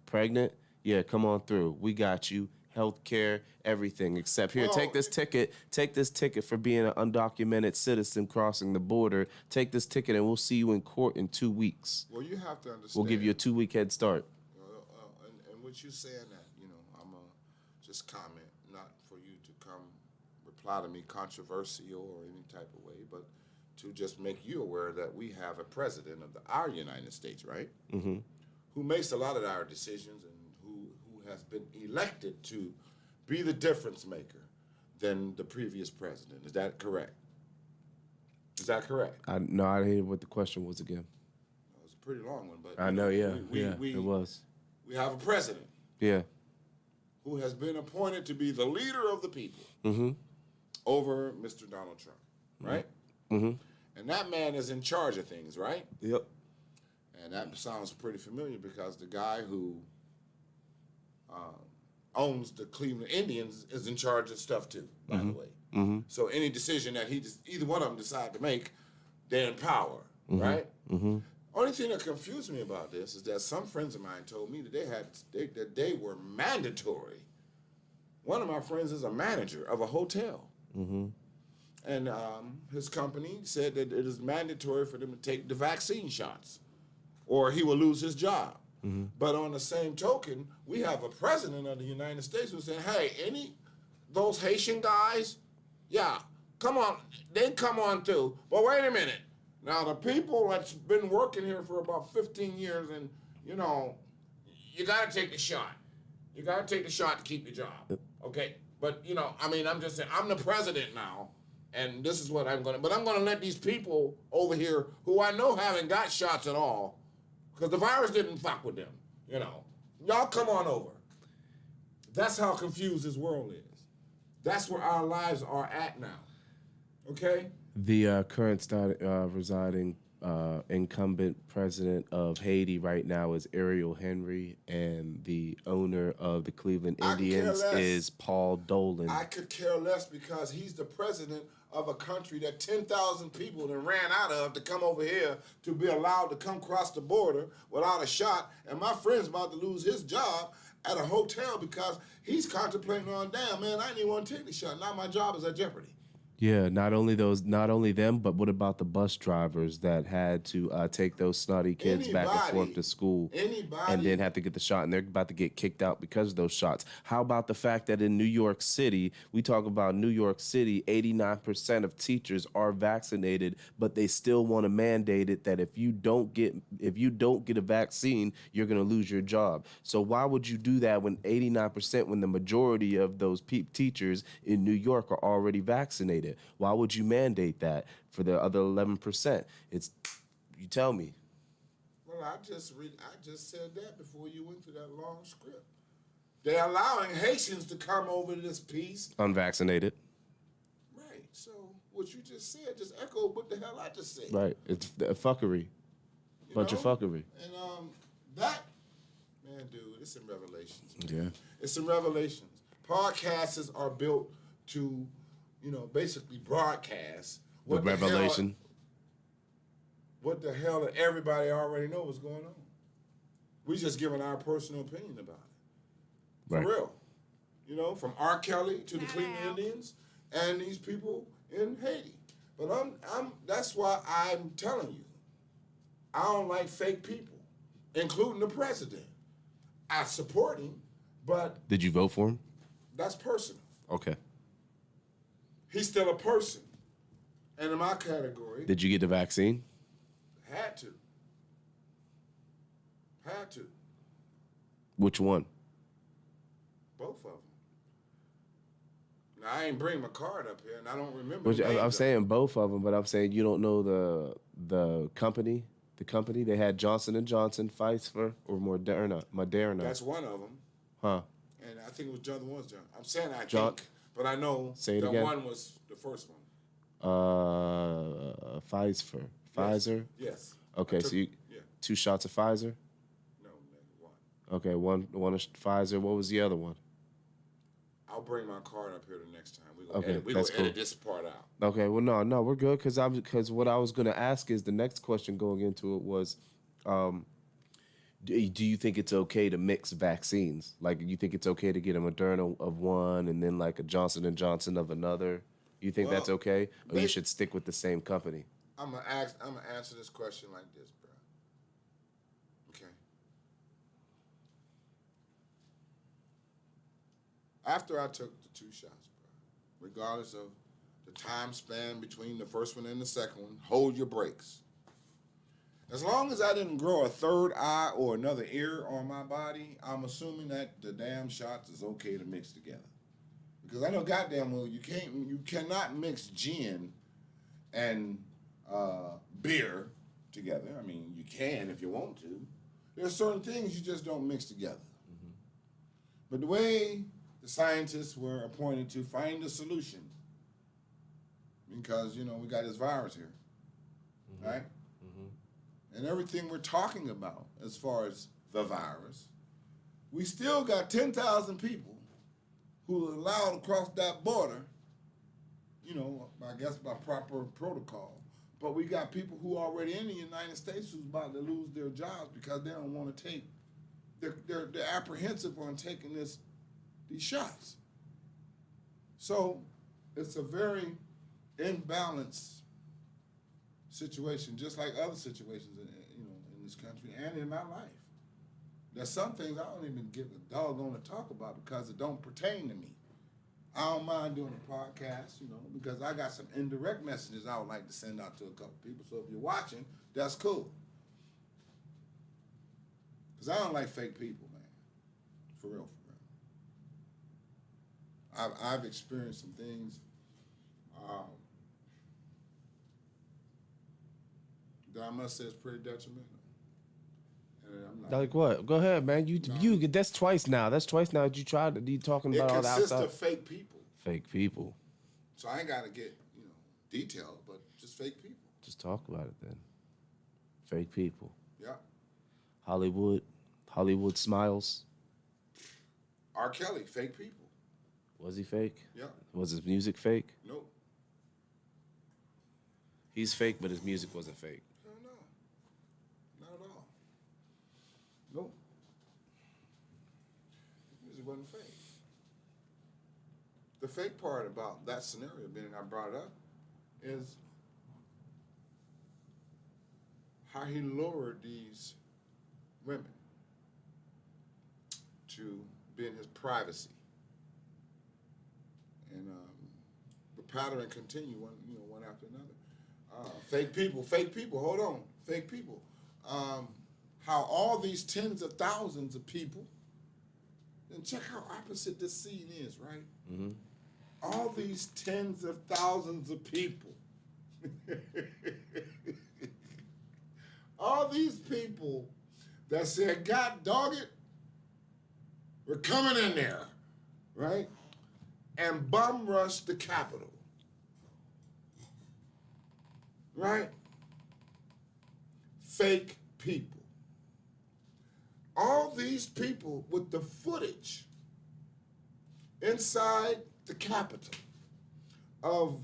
Pregnant? Yeah, come on through. We got you. Healthcare, everything. Except here, take this ticket. Take this ticket for being an undocumented citizen crossing the border. Take this ticket and we'll see you in court in 2 weeks. Well, you have to understand. We'll give you a 2-week head start. And what you saying that, I'm going to just comment, not for you to come reply to me controversial or any type of way, but to just make you aware that we have a president of our United States, right? Mm-hmm. Who makes a lot of our decisions and who has been elected to be the difference maker than the previous president. Is that correct? Is that correct? I didn't hear what the question was again. It was a pretty long one, but I know, yeah. It was. We have a president. Yeah. Who has been appointed to be the leader of the people over Mr. Donald Trump, right? Mm-hmm. And that man is in charge of things, right? Yep. And that sounds pretty familiar because the guy who owns the Cleveland Indians is in charge of stuff too, by the way. Mm-hmm. So any decision that either one of them decide to make, they're in power, right? Mm-hmm. Only thing that confused me about this is that some friends of mine told me that they were mandatory. One of my friends is a manager of a hotel. Mm-hmm. And his company said that it is mandatory for them to take the vaccine shots or he will lose his job. Mm-hmm. But on the same token, we have a president of the United States who said, hey, those Haitian guys, yeah, come on, they come on through. But wait a minute. Now, the people that's been working here for about 15 years and, you got to take the shot. You got to take the shot to keep your job, okay? But, I'm just saying, I'm the president now, and this is what I'm going to, but I'm going to let these people over here who I know haven't got shots at all, because the virus didn't fuck with them, Y'all come on over. That's how confused this world is. That's where our lives are at now, okay? The current residing incumbent president of Haiti right now is Ariel Henry, and the owner of the Cleveland Indians is Paul Dolan. I could care less because he's the president of a country that 10,000 people then ran out of to come over here to be allowed to come across the border without a shot. And my friend's about to lose his job at a hotel because he's contemplating on, damn, man, I didn't even want to take the shot. Now my job is at jeopardy. Yeah, not only them, but what about the bus drivers that had to take those snotty kids back and forth to school, and then have to get the shot, and they're about to get kicked out because of those shots? How about the fact that in New York City, we talk about New York City, 89% of teachers are vaccinated, but they still want to mandate it that if you don't get a vaccine, you're going to lose your job. So why would you do that when 89%, when the majority of those teachers in New York are already vaccinated? Why would you mandate that for the other 11%? You tell me. Well, I just said that before you went through that long script. They're allowing Haitians to come over to this piece. Unvaccinated. Right. So what you just said just echoed what the hell I just said. Right. It's a fuckery. Bunch of fuckery. And that, man, dude, it's in Revelations. Man. Yeah. It's in Revelations. Podcasts are built to, basically broadcast The revelation. What the hell that everybody already knows what's going on. We just giving our personal opinion about it. For real. From R. Kelly to the Cleveland Indians and these people in Haiti. But that's why I'm telling you, I don't like fake people, including the president. I support him, but... Did you vote for him? That's personal. Okay. He's still a person. And in my category... Did you get the vaccine? Had to. Which one? Both of them. Now, I ain't bring my card up here, and I don't remember. I'm saying both of them, but I'm saying you don't know the company. The company, they had Johnson & Johnson, Pfizer, or Moderna. That's one of them. Huh. And I think it was John. I'm saying think, but I know one was the first one. Pfizer. Yes. Pfizer? Yes. Okay, so you 2 shots of Pfizer? No, one. Okay, one of Pfizer. What was the other one? I'll bring my card up here the next time. We're going to edit this part out. Okay, well, no, we're good, because what I was going to ask is the next question going into it was, do you think it's okay to mix vaccines? Like, you think it's okay to get a Moderna of one and then like a Johnson & Johnson of another? You think that's okay? Or you should stick with the same company? I'm gonna answer this question like this, bro. Okay. After I took the 2 shots, bro, regardless of the time span between the first one and the second one, hold your brakes. As long as I didn't grow a third eye or another ear on my body, I'm assuming that the damn shots is okay to mix together. Because I know goddamn well you cannot mix gin and beer together. I mean, you can if you want to. There are certain things you just don't mix together. Mm-hmm. But the way the scientists were appointed to find a solution, because, we got this virus here, right? Mm-hmm. And everything we're talking about as far as the virus, we still got 10,000 people who are allowed to cross that border, I guess by proper protocol. But we got people who are already in the United States who's about to lose their jobs because they don't want to take, they're apprehensive on taking these shots. So it's a very imbalanced situation, just like other situations in this country and in my life. There's some things I don't even give a doggone to talk about because it don't pertain to me. I don't mind doing a podcast, because I got some indirect messages I would like to send out to a couple people. So if you're watching, that's cool. Because I don't like fake people, man. For real. I've experienced some things that I must say is pretty detrimental. Like what? Go ahead, man. You that's twice now. That's twice now that you tried to be talking about all the outside. It consists of fake people. Fake people. So I ain't got to get, detailed, but just fake people. Just talk about it then. Fake people. Yeah. Hollywood smiles. R. Kelly, fake people. Was he fake? Yeah. Was his music fake? Nope. He's fake, but his music wasn't fake. Nope. Music wasn't fake. the fake part about that scenario, being I brought it up, is how he lured these women to be in his privacy, and the pattern continued one after another. Fake people. Hold on, fake people. How all these tens of thousands of people. And check how opposite this scene is, right? Mm-hmm. All these tens of thousands of people. All these people that said, God dog it, we're coming in there, right? And bum rush the Capitol, right? Fake people. All these people with the footage inside the Capitol of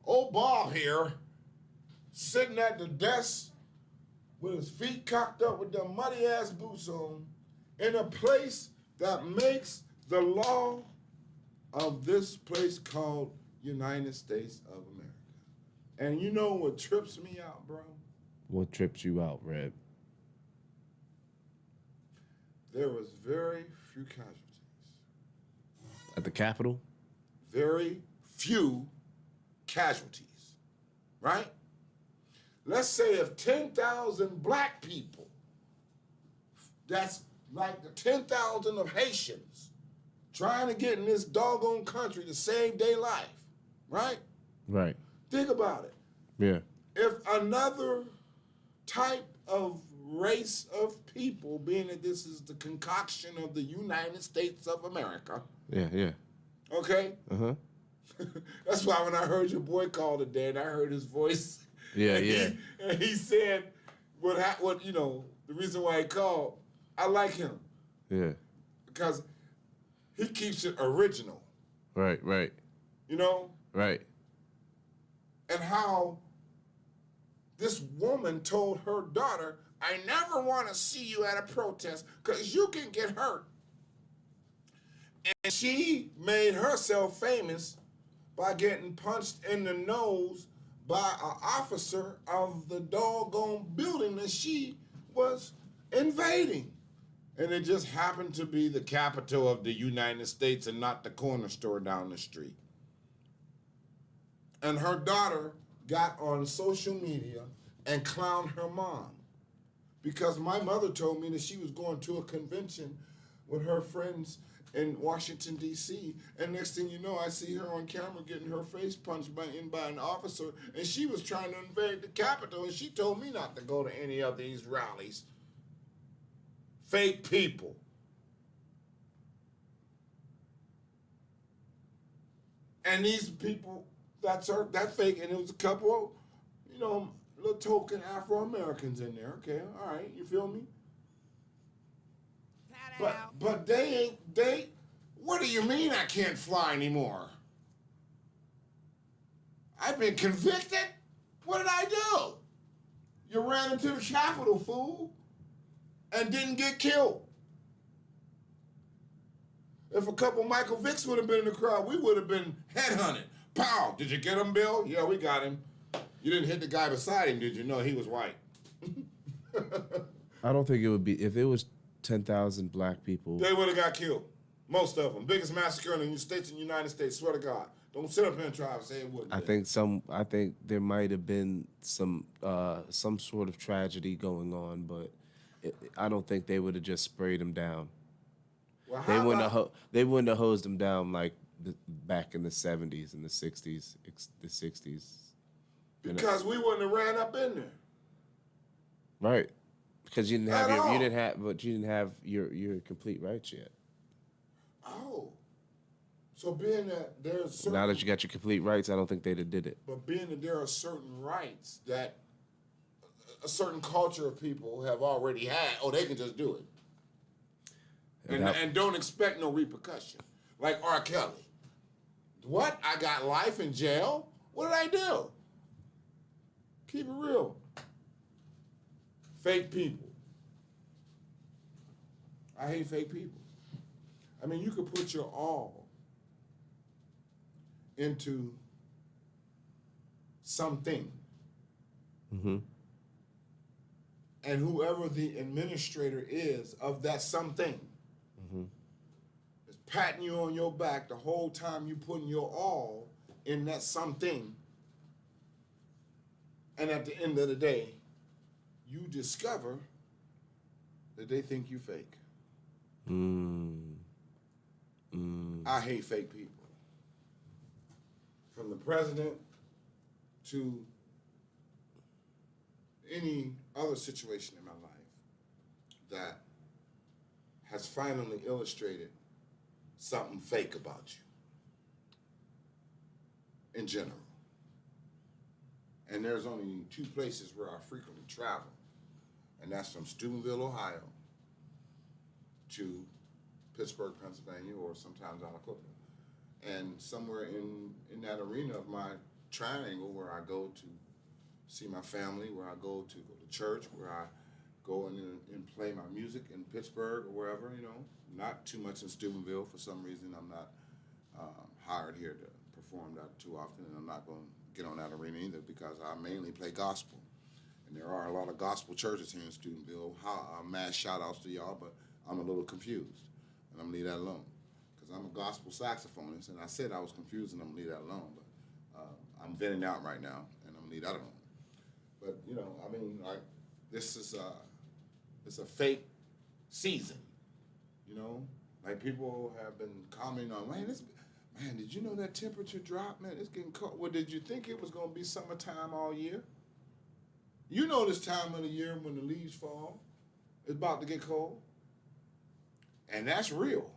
old Bob here sitting at the desk with his feet cocked up with them muddy ass boots on in a place that makes the law of this place called United States of America. And you know what trips me out, bro? What trips you out, Red? There was very few casualties. At the Capitol? Very few casualties, right? Let's say if 10,000 black people, that's like the 10,000 of Haitians trying to get in this doggone country to save their life, right? Right. Think about it. Yeah. If another type of race of people, being that this is the concoction of the United States of America. Yeah. Okay? Uh-huh. That's why when I heard your boy call today and I heard his voice. Yeah. And he said what the reason why he called, I like him. Yeah. Because he keeps it original. Right. You know? Right. And how this woman told her daughter, I never want to see you at a protest because you can get hurt. And she made herself famous by getting punched in the nose by an officer of the doggone building that she was invading. And it just happened to be the capital of the United States and not the corner store down the street. And her daughter got on social media and clowned her mom. Because my mother told me that she was going to a convention with her friends in Washington, D.C. And next thing you know, I see her on camera getting her face punched by an officer, and she was trying to invade the Capitol, and she told me not to go to any of these rallies. Fake people. And these people, that's fake, and it was a couple of, little token Afro-Americans in there. Okay, all right, you feel me? But they what do you mean I can't fly anymore? I've been convicted? What did I do? You ran into the Capitol, fool, and didn't get killed. If a couple Michael Vicks would have been in the crowd, we would have been headhunted. Pow! Did you get him, Bill? Yeah, we got him. You didn't hit the guy beside him, did you? No, he was white. I don't think it would be, if it was 10,000 black people. They would have got killed. Most of them. Biggest massacre in the United States, swear to God. Don't sit up here and try to say it wouldn't. I think there might have been some sort of tragedy going on, but I don't think they would have just sprayed them down. Well, they wouldn't have hosed them down like back in the 70s and the 60s, the 60s. Because we wouldn't have ran up in there. Right. Because you didn't have your complete rights yet. Oh. So being that there's certain... Now that you got your complete rights, I don't think they'd have did it. But being that there are certain rights that a certain culture of people have already had, they can just do it. And don't expect no repercussion. Like R. Kelly. What? I got life in jail? What did I do? Keep it real. Fake people. I hate fake people. I mean, you could put your all into something. Mm-hmm. And whoever the administrator is of that something is patting you on your back the whole time you putting your all in that something. And at the end of the day, you discover that they think you fake. I hate fake people. From the president to any other situation in my life that has finally illustrated something fake about you in general. And there's only two places where I frequently travel, and that's from Steubenville, Ohio to Pittsburgh, Pennsylvania, or sometimes Aliquippa. And somewhere in that arena of my triangle where I go to see my family, where I go to church, where I go and play my music in Pittsburgh or wherever, not too much in Steubenville. For some reason, I'm not hired here to perform that too often, and I'm not going to get on that arena either because I mainly play gospel. And there are a lot of gospel churches here in Steubenville. Mass shout outs to y'all, but I'm a little confused, and I'm going to leave that alone because I'm a gospel saxophonist, and I said I was confused, and I'm going to leave that alone, but I'm venting out right now, and I'm going to leave that alone. But, this is it's a fake season, Like people have been commenting on, man, did you know that temperature dropped? Man, it's getting cold. Well, did you think it was going to be summertime all year? You know this time of the year when the leaves fall, it's about to get cold. And that's real.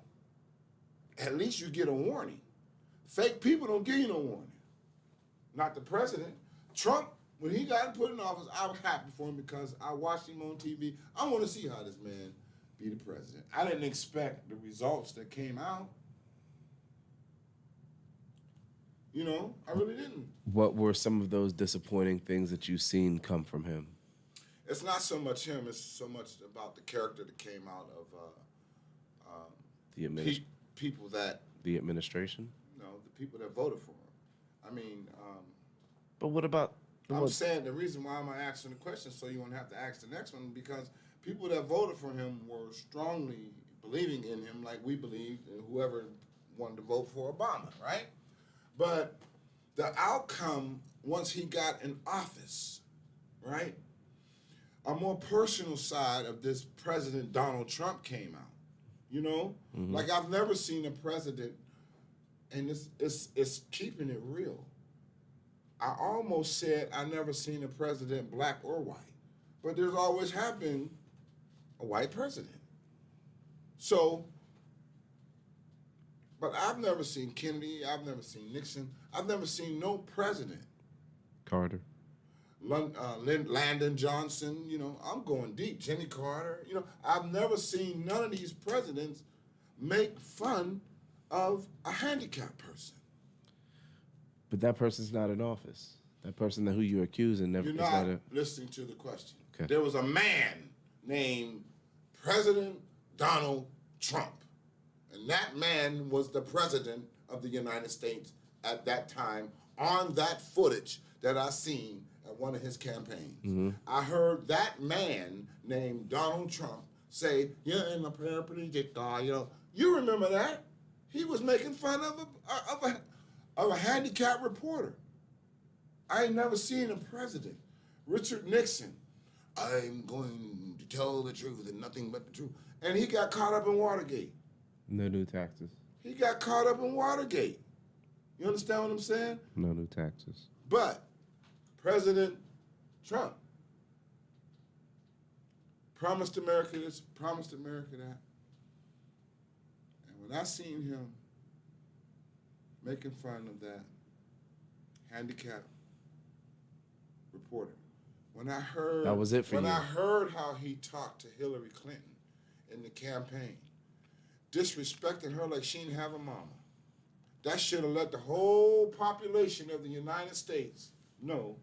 At least you get a warning. Fake people don't give you no warning. Not the president. Trump, when he got put in office, I was happy for him because I watched him on TV. I want to see how this man be the president. I didn't expect the results that came out. I really didn't. What were some of those disappointing things that you've seen come from him? It's not so much him. It's so much about the character that came out of people that... The administration? No, the people that voted for him. But what about... I'm saying the reason why I'm asking the question so you won't have to ask the next one because people that voted for him were strongly believing in him like we believed in whoever wanted to vote for Obama, right? But the outcome, once he got in office, right, a more personal side of this President Donald Trump came out, Like I've never seen a president, and it's keeping it real. I almost said I never seen a president black or white, but there's always have been a white president. So, but I've never seen Kennedy, I've never seen Nixon, I've never seen no president. Carter. Lyndon Johnson, I'm going deep. Jimmy Carter, I've never seen none of these presidents make fun of a handicapped person. But that person's not in office. That person who you're accusing never. You're not listening to the question. Okay. There was a man named President Donald Trump. And that man was the president of the United States at that time on that footage that I seen at one of his campaigns. Mm-hmm. I heard that man named Donald Trump say, "You're in the president, You remember that? He was making fun of a handicapped reporter. I ain't never seen a president. Richard Nixon, I'm going to tell the truth and nothing but the truth. And he got caught up in Watergate. No new taxes. He got caught up in Watergate. You understand what I'm saying? No new taxes. But President Trump promised America this, promised America that. And when I seen him making fun of that handicapped reporter, when I heard that was it for when you. I heard how he talked to Hillary Clinton in the campaign, disrespecting her like she didn't have a mama, that should have let the whole population of the United States know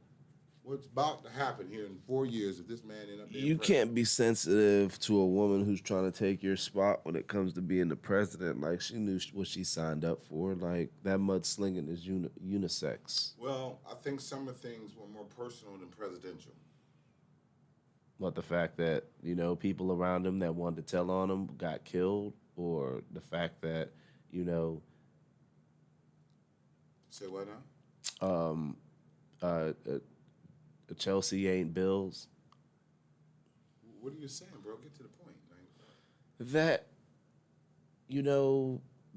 what's about to happen here in 4 years if this man end up being You president. can't be sensitive to a woman who's trying to take your spot when it comes to being the president. Like, she knew what she signed up for. Like, that mudslinging is unisex. Well, I think some of the things were more personal than presidential. But the fact that, people around him that wanted to tell on him got killed, or the fact that, Say what now? uh, Chelsea ain't Bills. What are you saying, bro? Get to the point. That,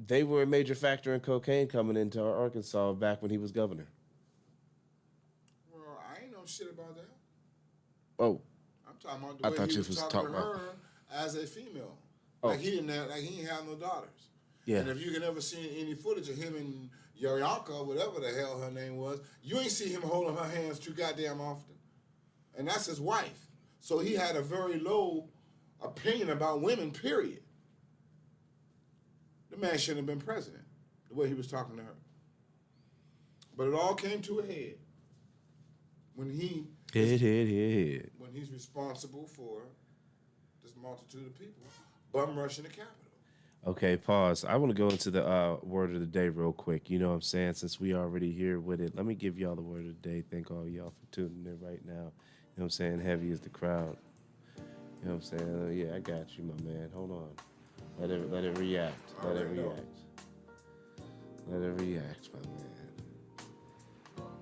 they were a major factor in cocaine coming into Arkansas back when he was governor. Well, I ain't know shit about that. Oh, I'm talking about the way he was talking to her as a female. Oh. Like he didn't have no daughters. Yeah. And if you can ever see any footage of him and Yoyanka, whatever the hell her name was, you ain't see him holding her hands too goddamn often. And that's his wife. So he had a very low opinion about women, period. The man shouldn't have been president, the way he was talking to her. But it all came to a head when when he's responsible for this multitude of people bum rushing the Capitol. Okay, pause. I want to go into the word of the day real quick. You know what I'm saying? Since we already here with it, let me give y'all the word of the day. Thank all y'all for tuning in right now. You know what I'm saying? Heavy is the crowd. You know what I'm saying? Yeah, I got you, my man. Hold on. Let it react. Let it react. Let it react, my man.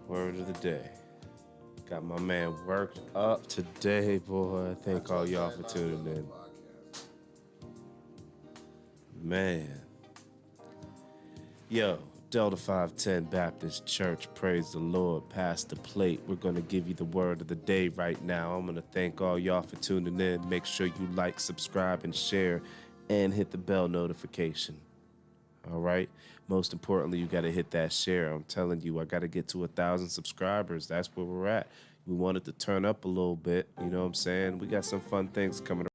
Word of the day. Got my man worked up today, boy. Thank all y'all for tuning in. Man. Yo, DelTha510 Baptist Church, praise the Lord. Pass the plate. We're going to give you the word of the day right now. I'm going to thank all y'all for tuning in. Make sure you like, subscribe, and share, and hit the bell notification. All right? Most importantly, you got to hit that share. I'm telling you, I got to get to 1,000 subscribers. That's where we're at. We wanted to turn up a little bit. You know what I'm saying? We got some fun things coming up.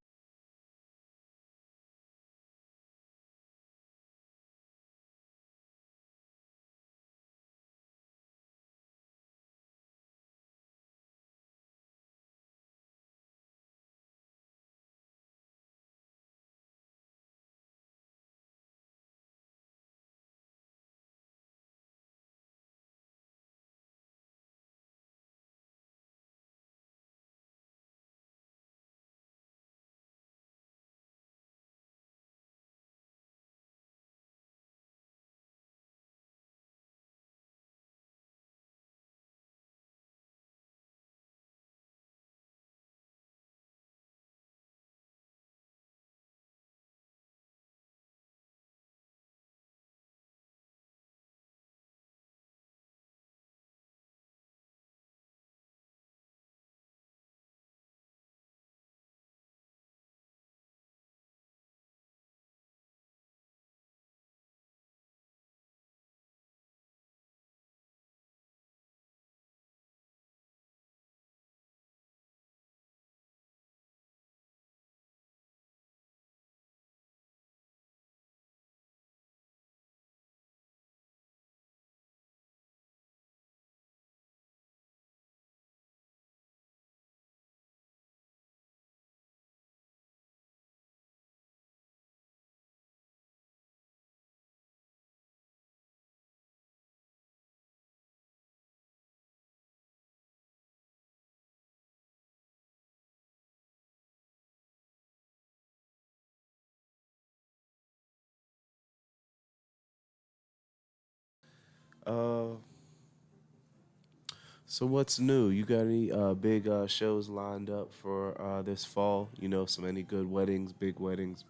So what's new? You got any big shows lined up for this fall? Any good weddings, big weddings,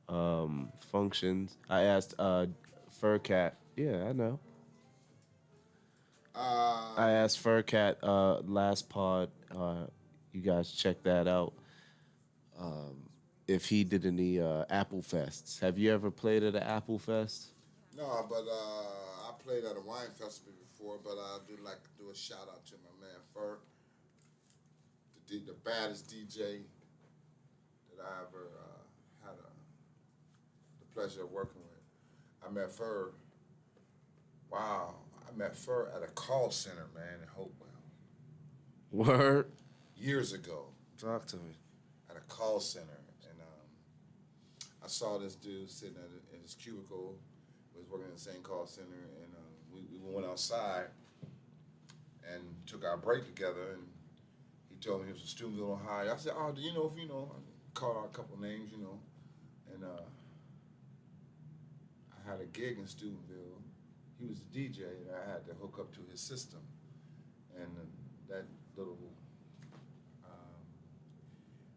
functions? I asked Furcat. Yeah, I know. I asked Furcat last pod. You guys check that out. If he did any Apple Fests. Have you ever played at an Apple Fest? No, but I played at a wine festival before, but I do like to do a shout out to my man Fur, the baddest DJ that I ever had the pleasure of working with. I met Fur. Wow, I met Fur at a call center, man, in Hopewell. Word. years ago Talk to me. at a call center, and I saw this dude sitting in his cubicle. He was working in the same call center, and we went outside and took our break together, and he told me he was from Steubenville, Ohio. I said, "Oh, do you know if you know?" I called out a couple names, you know, and I had a gig in Steubenville. He was a DJ, and I had to hook up to his system, and that little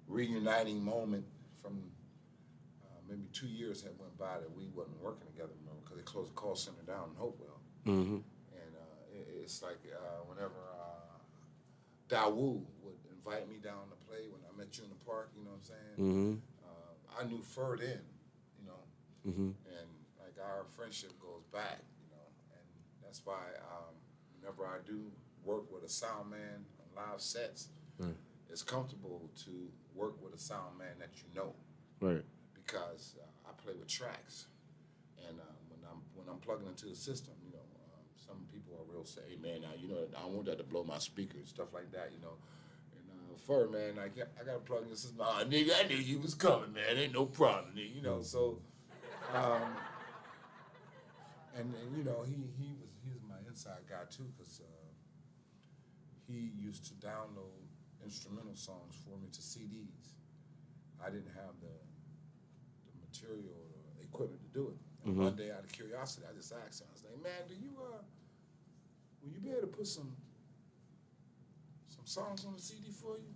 reuniting moment from maybe 2 years had went by that we wasn't working together, remember, because they closed the call center down in Hopewell. Mm-hmm. And it's like whenever Dawu would invite me down to play when I met you in the park, you know what I'm saying? Mm-hmm. I knew Fur then, you know, Mm-hmm. and like our friendship goes back, you know, and that's why whenever I do work with a sound man on live sets, Right. it's comfortable to work with a sound man that you know, Right. because I play with tracks, and when I'm plugging into the system, you know, some people are real say, "Hey man, now you know I don't want that to blow my speakers," stuff like that, you know. And Fur man, I gotta plug in the system. "Ah, nigga, I knew you was coming, man. Ain't no problem, nigga," you know. So, and you know he was my inside guy too, because he used to download instrumental songs for me to CDs. I didn't have the material or the equipment to do it. And one day, out of curiosity, I just asked him. I was like, "Man, will you be able to put some songs on the CD for you?"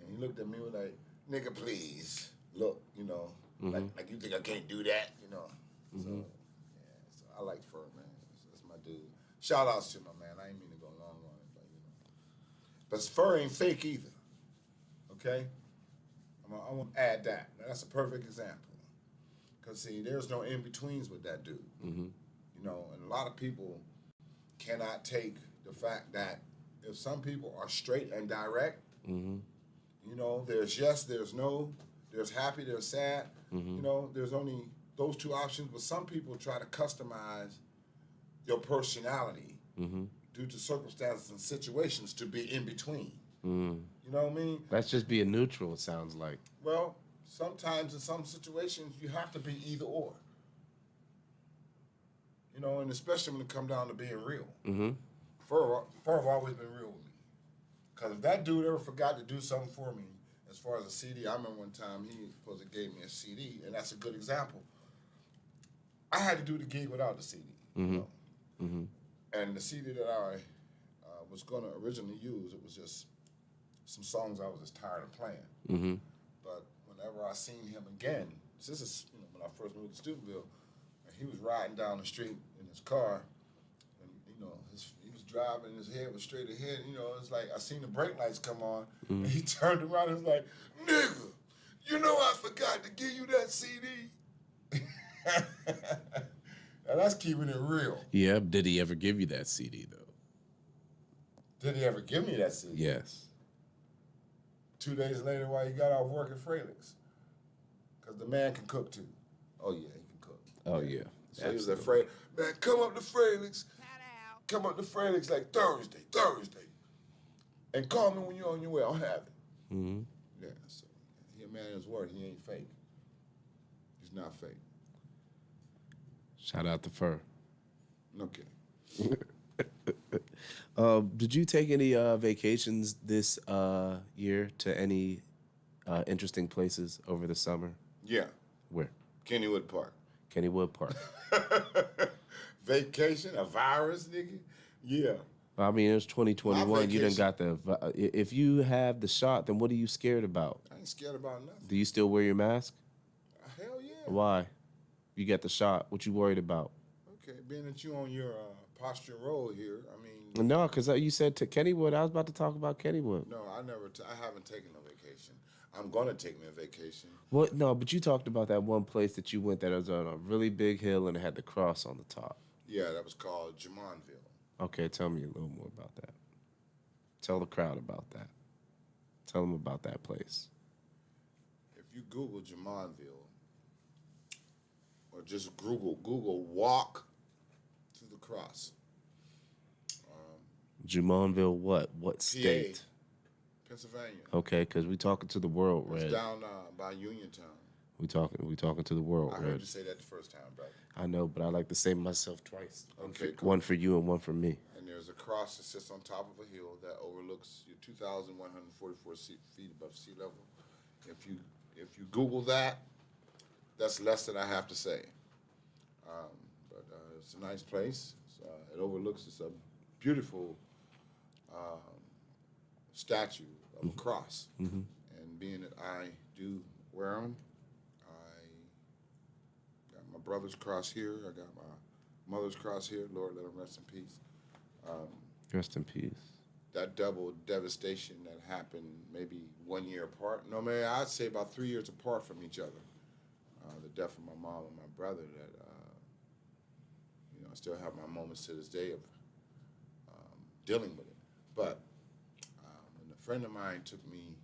And he looked at me with like, "Nigga, please, look, you know, like you think I can't do that, you know?" So yeah, so I like Fur, man. That's my dude. Shout outs to my man. I ain't mean to go long on it, but you know. But Fur ain't fake either. Okay? I want to add that. Now, that's a perfect example. Because, see, there's no in-betweens with that dude. Mm-hmm. You know, and a lot of people cannot take the fact that if some people are straight and direct, Mm-hmm. you know, there's yes, there's no, there's happy, there's sad. Mm-hmm. You know, there's only those two options. But some people try to customize your personality Mm-hmm. due to circumstances and situations to be in between. Mm. You know what I mean? That's just being neutral, it sounds like. Well, sometimes in some situations you have to be either or. You know, and especially when it comes down to being real. Mm-hmm. Fur have always been real with me. Because if that dude ever forgot to do something for me, as far as a CD, I remember one time he supposed to gave me a CD, and that's a good example. I had to do the gig without the CD. Mm-hmm. You know? Mm-hmm. And the CD that I was going to originally use, it was just some songs I was just tired of playing. Mm-hmm. But whenever I seen him again, this is when I first moved to Steubenville, and he was riding down the street in his car, and he was driving, his head was straight ahead. You know, it's like I seen the brake lights come on, and he turned around and was like, "Nigga, you know I forgot to give you that CD." Now that's keeping it real. Yeah. Did he ever give you that CD, though? Did he ever give me that CD? Yes. 2 days later, while he got off work at Fralix, because the man can cook too. Oh yeah, he can cook. Oh, yeah. So he was afraid, "Man, come up to Fralix. Come up to Fralix like Thursday, and call me when you're on your way. I'll have it." Mm-hmm. Yeah, so he a man of his word. He ain't fake. He's not fake. Shout out to Fur. Okay. Did you take any vacations this year to any interesting places over the summer? Yeah, Where? Kennywood Park. Kennywood Park. Vacation, a virus, nigga. Yeah. I mean, it was 2021. My You done vacation. got the. If you have the shot, then what are you scared about? I ain't scared about nothing. Do you still wear your mask? Hell yeah. Why? You got the shot. What you worried about? Okay, being that you on your posture roll here, I mean, No, because you said to Kennywood. I was about to talk about Kennywood. no, I haven't taken no vacation. I'm gonna take me a vacation. What? No, but you talked about that one place that you went that was on a really big hill and it had the cross on the top. Yeah, that was called Jamonville. Okay, tell me a little more about that. Tell the crowd about that. Tell them about that place. If you Google Jamonville, or just Google walk to the cross, Jumonville what? What state? Pennsylvania. Okay, because we talking to the world, It's Red. down by Uniontown. We talking to the world, I Red. heard you say that the first time, brother. I know, but I like to say myself twice. Okay, cool. One for you and one for me. And there's a cross that sits on top of a hill that overlooks you 2,144 feet above sea level. If you Google that, that's less than I have to say. But it's a nice place. It overlooks. It's a beautiful statue of a cross. Mm-hmm. And being that I do wear them, I got my brother's cross here. I got my mother's cross here. Lord, let them rest in peace. Rest in peace. That double devastation that happened maybe 1 year apart. No, man, I'd say about 3 years apart from each other. The death of my mom and my brother that, I still have my moments to this day of dealing with it. But when a friend of mine took me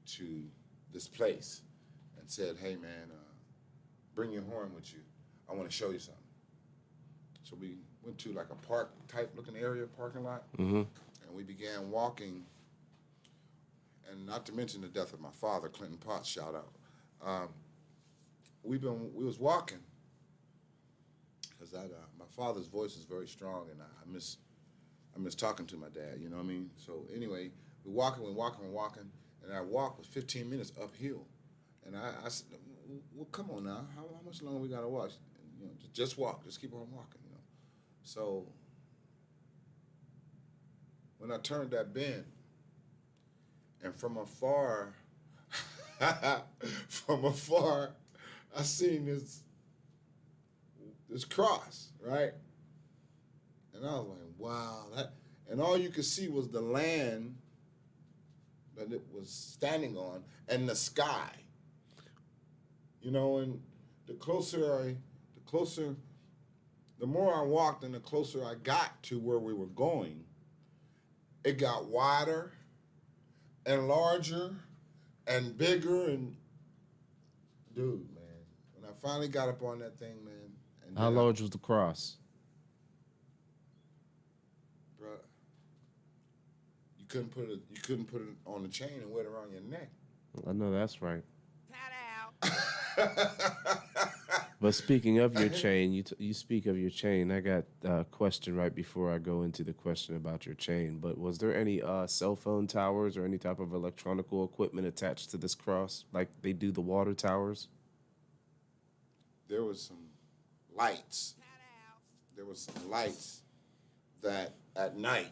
to this place and said, hey, man, bring your horn with you. I want to show you something. So we went to like a park type looking area, parking lot, Mm-hmm. and we began walking. And not to mention the death of my father, Clinton Potts, shout out. We was walking because my father's voice is very strong, and I miss talking to my dad. You know what I mean? So anyway, we're walking, and our walk was 15 minutes uphill. And I said, well, come on now, how much longer we gotta walk? Just walk, just keep on walking. So when I turned that bend, and from afar, I seen this cross, right? And I was like, wow. And all you could see was the land that it was standing on and the sky. And the more I walked and the closer I got to where we were going, it got wider and larger and bigger and, dude, man, when I finally got up on that thing, man. And How large was the cross? Bro, you couldn't put it on a chain and wear it around your neck. I know that's right. Pat out. But speaking of your chain, you speak of your chain. I got a question right before I go into the question about your chain. But was there any cell phone towers or any type of electronical equipment attached to this cross, like they do the water towers? There was some lights. There was some lights that at night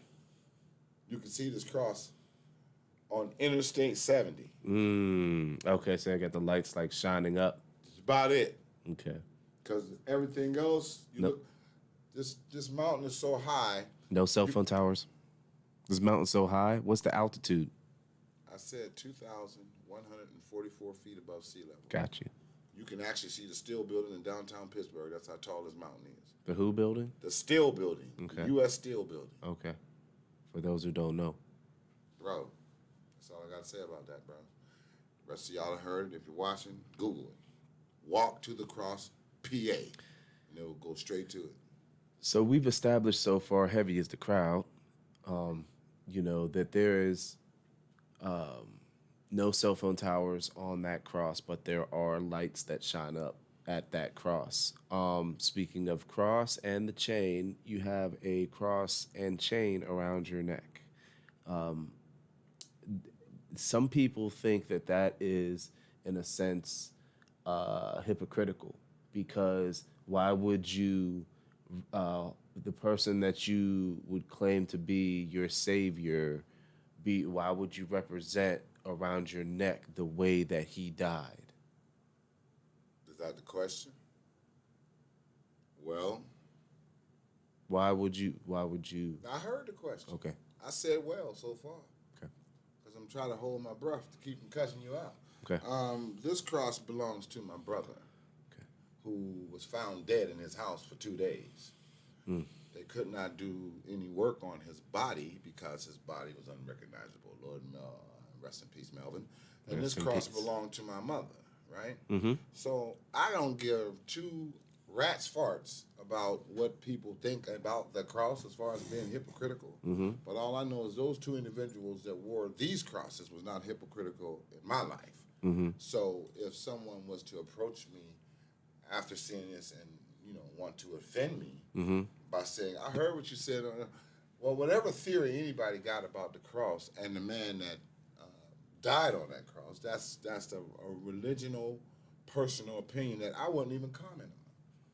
you could see this cross on Interstate 70. Okay, so I got the lights like shining up. That's about it. Okay. Because everything else, look, this mountain is so high. No cell phone towers? This mountain's so high? What's the altitude? I said 2,144 feet above sea level. Got you. You can actually see the Steel Building in downtown Pittsburgh. That's how tall this mountain is. The who building? The Steel Building. Okay. The U.S. Steel Building. Okay. For those who don't know. Bro, that's all I got to say about that, bro. The rest of y'all have heard it. If you're watching, Google it. Walk to the Cross, PA. And it will go straight to it. So we've established so far, heavy is the crowd, that there is no cell phone towers on that cross, but there are lights that shine up at that cross. Speaking of cross and the chain, you have a cross and chain around your neck. Some people think that is, in a sense, hypocritical, because why would you, the person that you would claim to be your savior, why would you represent around your neck the way that he died? Is that the question? Well, why would you? I heard the question. Okay. I said well so far. Okay. Because I'm trying to hold my breath to keep from cussing you out. Okay. This cross belongs to my brother, who was found dead in his house for 2 days. They could not do any work on his body because his body was unrecognizable. Lord, rest in peace, Melvin. And this cross belonged to my mother, right? Mm-hmm. So I don't give two rat's farts about what people think about the cross as far as being hypocritical. But all I know is those two individuals that wore these crosses was not hypocritical in my life. So if someone was to approach me after seeing this and want to offend me by saying, "I heard what you said," well, whatever theory anybody got about the cross and the man that died on that cross, that's a religional, personal opinion that I wouldn't even comment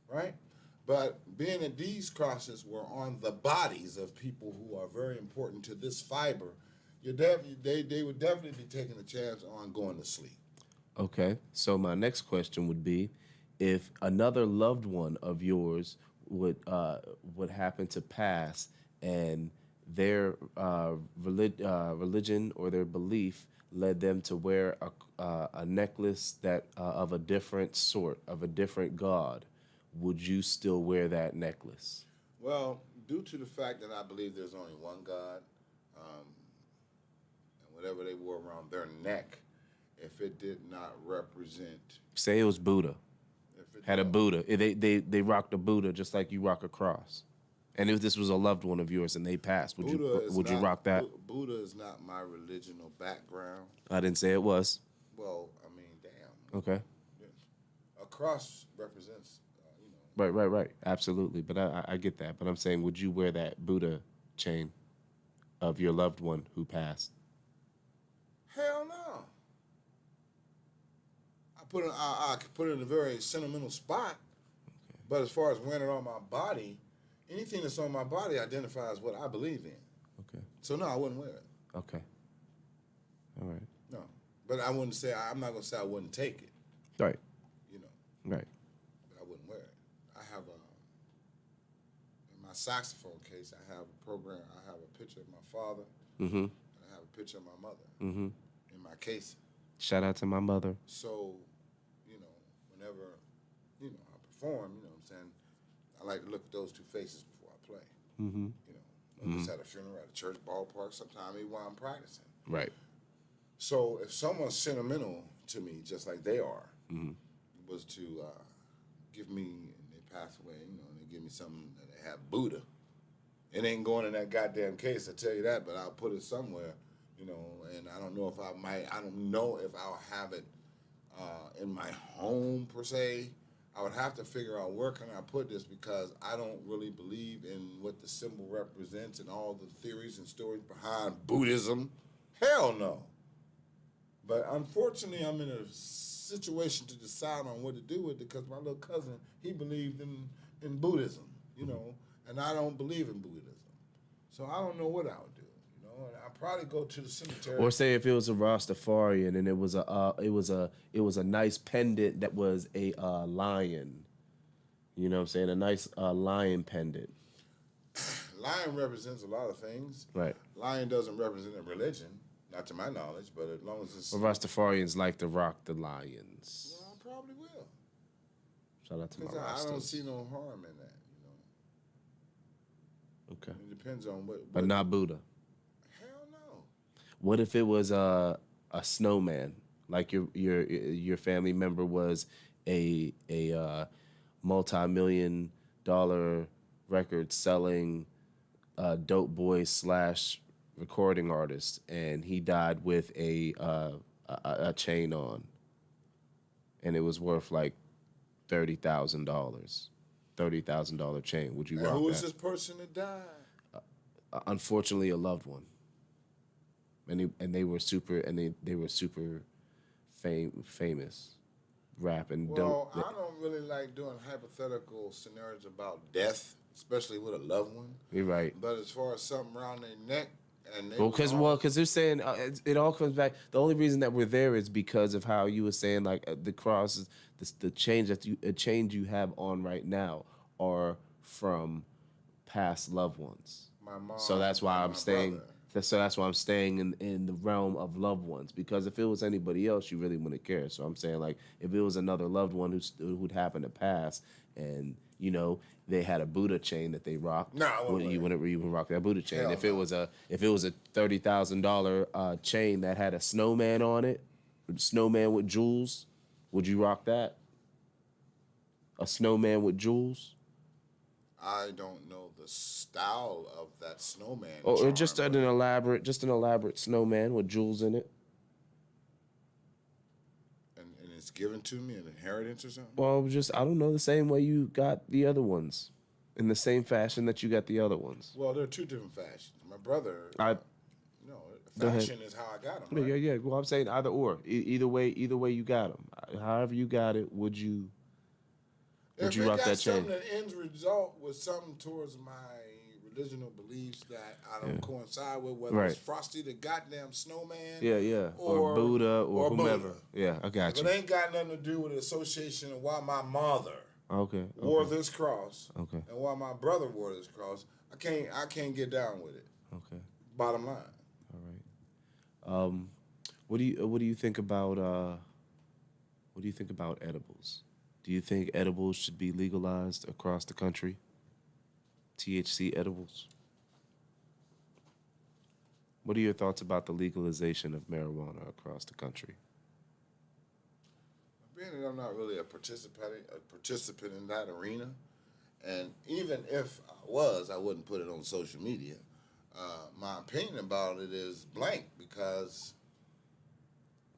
on, right? But being that these crosses were on the bodies of people who are very important to this fiber, they would definitely be taking a chance on going to sleep. Okay, so my next question would be, if another loved one of yours would happen to pass and their religion or their belief led them to wear a necklace that of a different sort, of a different god, would you still wear that necklace? Well, due to the fact that I believe there's only one God, and whatever they wore around their neck, if it did not represent... Say it was Buddha. If it Had a Buddha. They rocked a Buddha just like you rock a cross. And if this was a loved one of yours and they passed, would you rock that? Buddha is not my religional background. I didn't say it was. Well, I mean, damn. Okay. A cross represents, Right. Absolutely. But I get that. But I'm saying, would you wear that Buddha chain of your loved one who passed? Hell no. I could put it in a very sentimental spot. Okay. But as far as wearing it on my body, anything that's on my body identifies what I believe in. Okay. So no, I wouldn't wear it. Okay. All right. No. But I'm not going to say I wouldn't take it. Right. But Right. I wouldn't wear it. I have in my saxophone case, I have a program, I have a picture of my father, and I have a picture of my mother in my case. Shout out to my mother. So, whenever, I perform, what I'm saying, I like to look at those two faces before I play. I'm just at a funeral, at a church, ballpark, sometimes even while I'm practicing. Right. So if someone's sentimental to me, just like they are, was to give me, and they pass away, and they give me something that they have Buddha. It ain't going in that goddamn case, I tell you that, but I'll put it somewhere, and I don't know if I'll have it in my home per se. I would have to figure out where can I put this, because I don't really believe in what the symbol represents and all the theories and stories behind Buddhism. Hell no. But unfortunately, I'm in a situation to decide on what to do with it, because my little cousin, he believed in Buddhism, and I don't believe in Buddhism. So I don't know what I would do, and I'd probably go to the cemetery. Or say if it was a Rastafarian and it was a nice pendant that was a lion. You know what I'm saying? A nice lion pendant. Lion represents a lot of things. Right. Lion doesn't represent a religion. Not to my knowledge, but as long as it's... Well, Rastafarians like to rock the lions. Well, I probably will. Shout out to my Rastas. I don't see no harm in that, Okay. It depends on what... But not Buddha. Hell no. What if it was a snowman? Like your family member was a multi-million-dollar record-selling dope boy / recording artist, and he died with a chain on, and it was worth like $30,000 chain. Would you rock that? Who was this person that died? Unfortunately, a loved one, and they were super famous, rap and dope. Well, I don't really like doing hypothetical scenarios about death, especially with a loved one. You're right. But as far as something around their neck. Because they're saying it all comes back. The only reason that we're there is because of how you were saying, like the crosses, the chains chains you have on right now are from past loved ones. My mom. So that's why I'm staying. Brother. So that's why I'm staying in the realm of loved ones. Because if it was anybody else, you really wouldn't care. So I'm saying, like, if it was another loved one who'd happen to pass, and they had a Buddha chain that they rocked. No, you wouldn't even rock that Buddha chain. Hell If no. it was a $30,000 chain that had a snowman on it, snowman with jewels, would you rock that? a snowman with jewels? I don't know the style of that snowman. Or charm, just but an elaborate snowman with jewels in it? and it's given to me an inheritance or something. Well, just, I don't know, the same way you got the other ones. In the same fashion that you got the other ones. Well, there are two different fashions. My brother, no, Go ahead. fashion is how I got them. Yeah, Right? yeah, yeah. Well, I'm saying either or. Either way you got them. However you got it, would you If you it rock got that chain? something that ends result with something towards my religional beliefs that I don't coincide with, whether it's Right. Frosty the goddamn snowman, Yeah, yeah. Or Buddha or whomever. Buddha. Yeah, I got If you. it ain't got nothing to do with the association of why my mother Okay. wore this cross Okay. and why my brother wore this cross, I can't get down with it. Okay. Bottom line. All right. What do you think about edibles? Do you think edibles should be legalized across the country? THC edibles? What are your thoughts about the legalization of marijuana across the country? Being that I'm not really a participant in that arena, and even if I was, I wouldn't put it on social media. My opinion about it is blank because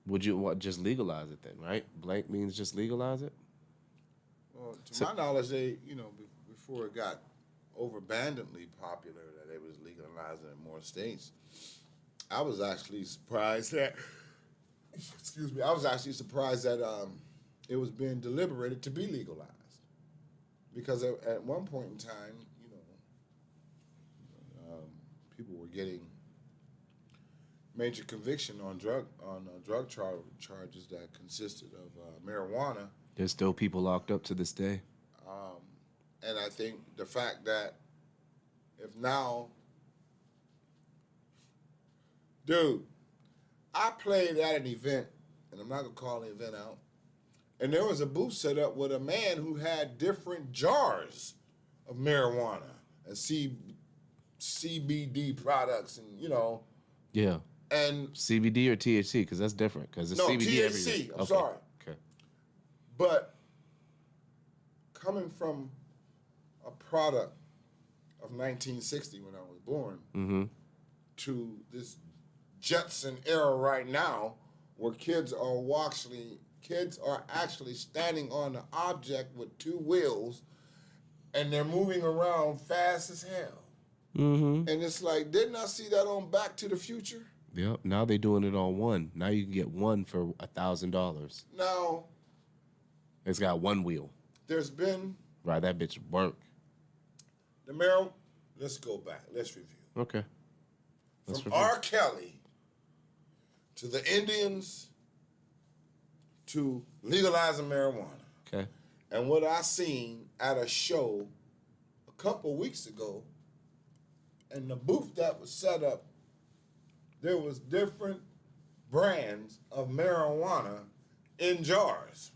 Would you just legalize it then, right? Blank means just legalize it? well, to my knowledge, they, before it got overabundantly popular, that it was legalizing in more states. I was actually surprised that, it was being deliberated to be legalized. Because at one point in time, people were getting major conviction on drug charges that consisted of marijuana. There's still people locked up to this day. And I think the fact that if now, dude, I played at an event, and I'm not going to call the event out, and there was a booth set up with a man who had different jars of marijuana and CBD products and, Yeah. and CBD or THC? Because that's different. Because it's No, CBD THC, everywhere. I'm sorry. Okay. But coming from a product of 1960 when I was born to this Jetson era right now, where kids are actually standing on an object with two wheels, and they're moving around fast as hell. Mm-hmm. And it's like, didn't I see that on Back to the Future? Yep. Now they're doing it on one. Now you can get one for $1,000. Now, It's got one wheel. there's been Right, that bitch work. the marijuana. Let's go back. Let's review. Okay. From R. Kelly to the Indians to legalizing marijuana. Okay. And what I seen at a show a couple weeks ago, and the booth that was set up, there was different brands of marijuana in jars,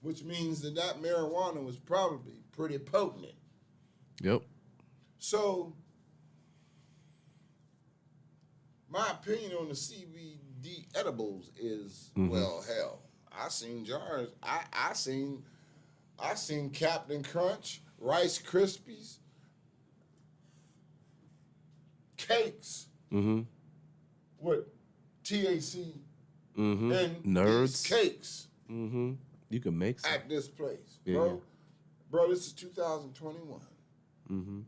which means that marijuana was probably pretty potent. Yep. So, my opinion on the CBD edibles is, well, hell, I seen jars. I seen Captain Crunch, Rice Krispies, cakes with THC in Nerds. these cakes You can make some. at this place, Yeah, bro. yeah. Bro, this is 2021.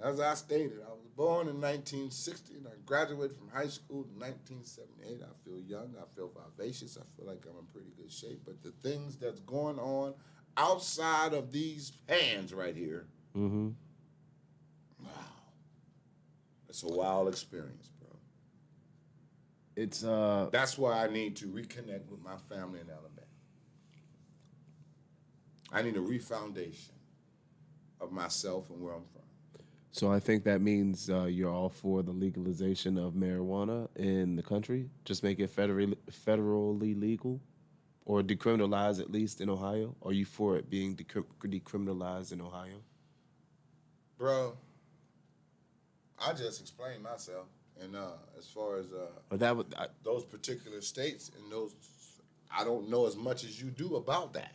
As I stated, I was born in 1960 and I graduated from high school in 1978. I feel young, I feel vivacious, I feel like I'm in pretty good shape. But the things that's going on outside of these hands right here, wow, it's a wild experience, bro. It's That's why I need to reconnect with my family in Alabama. I need a refoundation of myself and where I'm from. So I think that means you're all for the legalization of marijuana in the country. Just make it federally legal, or decriminalize at least in Ohio. Are you for it being decriminalized in Ohio? Bro, I just explained myself, and as far as Or that would those particular states and those, I don't know as much as you do about that.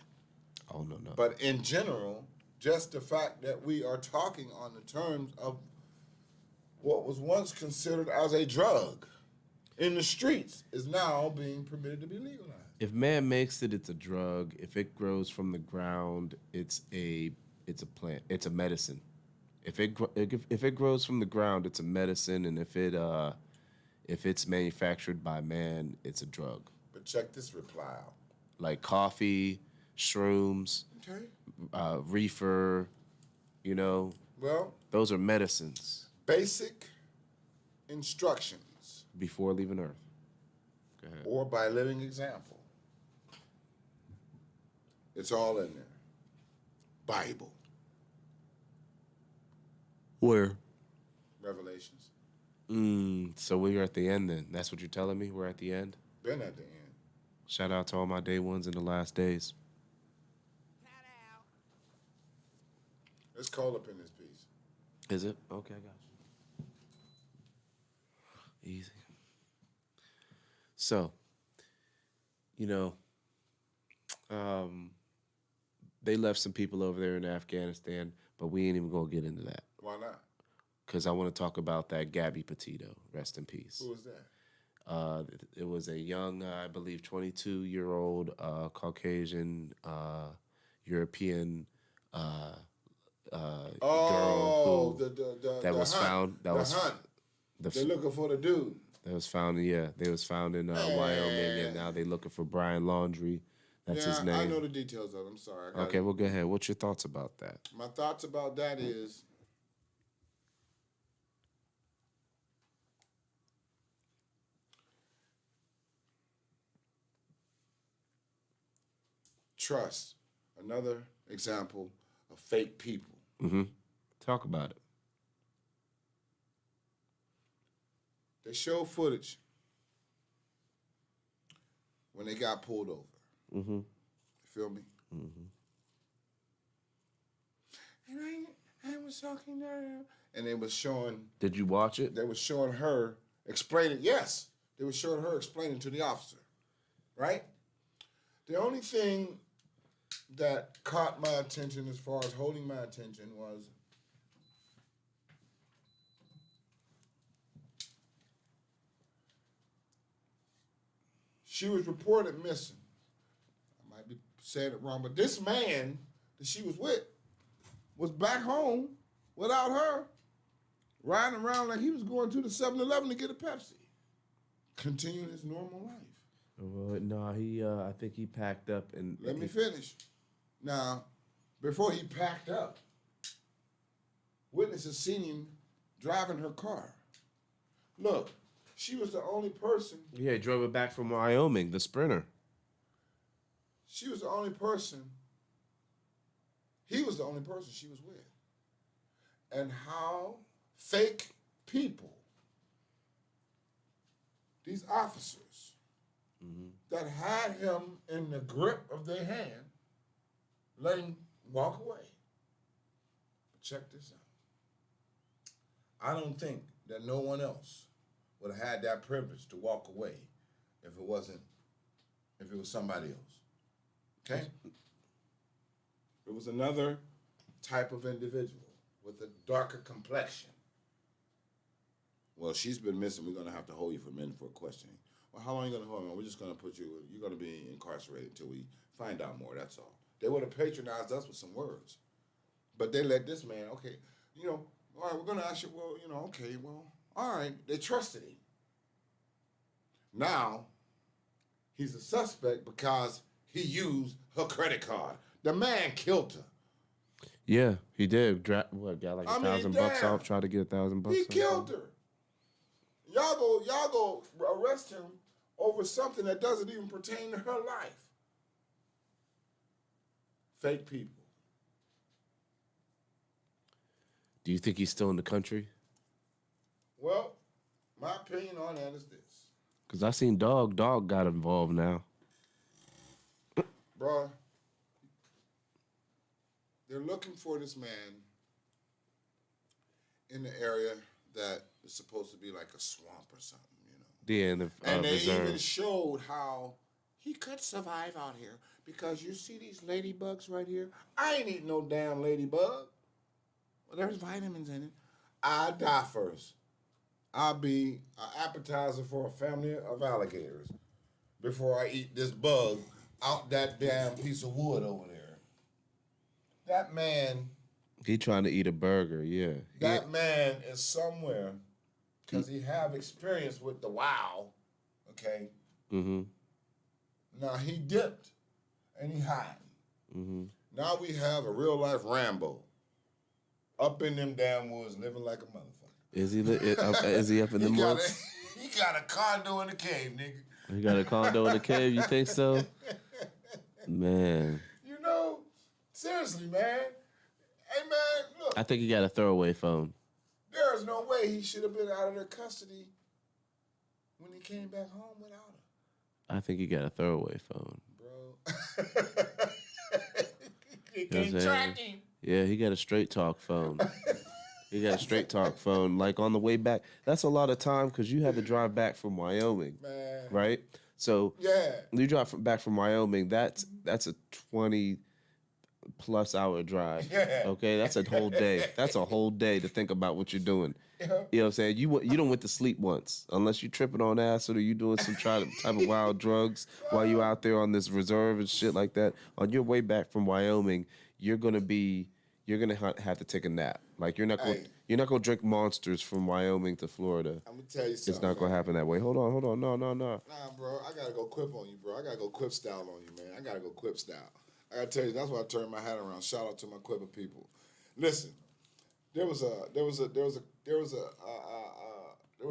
Oh, no. But in general, just the fact that we are talking on the terms of what was once considered as a drug in the streets is now being permitted to be legalized. If man makes it, it's a drug. If it grows from the ground, it's a plant. It's a medicine. If it grows from the ground, it's a medicine, and if it's manufactured by man, it's a drug. But check this reply out. Like coffee, shrooms, Okay. reefer, Well, those are medicines basic instructions before leaving Earth. Go ahead. or by living example. It's all in there. Bible, Where? Revelations. So we're at the end then. That's what you're telling me? We're at the end? Been at the end. Shout out to all my day ones in the last days. It's called up in this piece. Is it? Okay, I got you. Easy. So, they left some people over there in Afghanistan, but we ain't even gonna get into that. Why not? Because I want to talk about that Gabby Petito. Rest in peace. Who was that? It was a young, I believe, 22-year-old Caucasian European girl who that was hunt. found. That the was hunt. They're looking for the dude. That was found. Yeah, they was found in Wyoming, and now they looking for Brian Laundrie. That's his name. I know the details of it. I'm sorry. Okay, well, go ahead. What's your thoughts about that? My thoughts about that is trust. Another example of fake people. Mm-hmm. Talk about it. They show footage when they got pulled over. Mm-hmm. You feel me? Mm-hmm. And I was talking to her. And they was showing. Did you watch it? They was showing her explaining. Yes, they was showing her explaining to the officer. Right? The only thing that caught my attention as far as holding my attention was she was reported missing. I might be saying it wrong, but this man that she was with was back home without her, riding around like he was going to the 7-Eleven to get a Pepsi, continuing his normal life. Well, no, I think he packed up and. Let me finish. Now, before he packed up, witnesses seen him driving her car. Look, she was the only person. Yeah, he drove it back from Wyoming, the Sprinter. She was the only person. He was the only person she was with. And how fake people, these officers, that had him in the grip of their hand, let him walk away. But check this out. I don't think that no one else would have had that privilege to walk away if it was somebody else. Okay? It was another type of individual with a darker complexion. Well, she's been missing. We're going to have to hold you for a minute for questioning. Well, how long are you going to hold me? We're just going to you're going to be incarcerated until we find out more, that's all. They would have patronized us with some words. But they let this man, okay, all right, we're going to ask you, well, okay, well, all right. They trusted him. Now, he's a suspect because he used her credit card. The man killed her. Yeah, he did. Got like $1,000 off. Tried to get $1,000 He off. killed her. Y'all go arrest him over something that doesn't even pertain to her life. Fake people. Do you think he's still in the country? Well, my opinion on that is this. Because I seen Dog got involved now. Bruh, they're looking for this man in the area that is supposed to be like a swamp or something, Yeah, in the and they reserve. even showed how he could survive out here because you see these ladybugs right here. I ain't eating no damn ladybug. Well, there's vitamins in it. I die first. I'll be an appetizer for a family of alligators before I eat this bug out that damn piece of wood over there. That man. He trying to eat a burger, yeah. That man is somewhere because he have experience with the wow. Okay. Mm-hmm. Now he dipped and he hiding. Mm-hmm. Now we have a real life Rambo up in them damn woods living like a motherfucker. Is he up in the woods? He got a condo in the cave, nigga. He got a condo in the cave. You think so? Man. You know, seriously, man. Hey, man, look. I think he got a throwaway phone. There is no way he should have been out of their custody when he came back home without her. I think he got a throwaway phone. Bro. He can't track him. Yeah, he got a straight talk phone. He got a straight talk phone. Like on the way back, that's a lot of time because you had to drive back from Wyoming, man. Right? So yeah, you drive back from Wyoming. That's a 20+ hour drive. Yeah. Okay, that's a whole day. That's a whole day to think about what you're doing. Yeah. You know what I'm saying? You don't went to sleep once unless you tripping on acid or you doing some type of wild drugs while you out there on this reserve and shit like that. On your way back from Wyoming, you're gonna have to take a nap. Like you're not gonna drink Monsters from Wyoming to Florida. I'm gonna tell you something. It's not gonna happen that way. Hold on. No. Nah, bro, I gotta go quip on you, bro. I gotta go quip style on you, man. I gotta go quip style. I gotta tell you, that's why I turned my hat around. Shout out to my quipper people. Listen, there was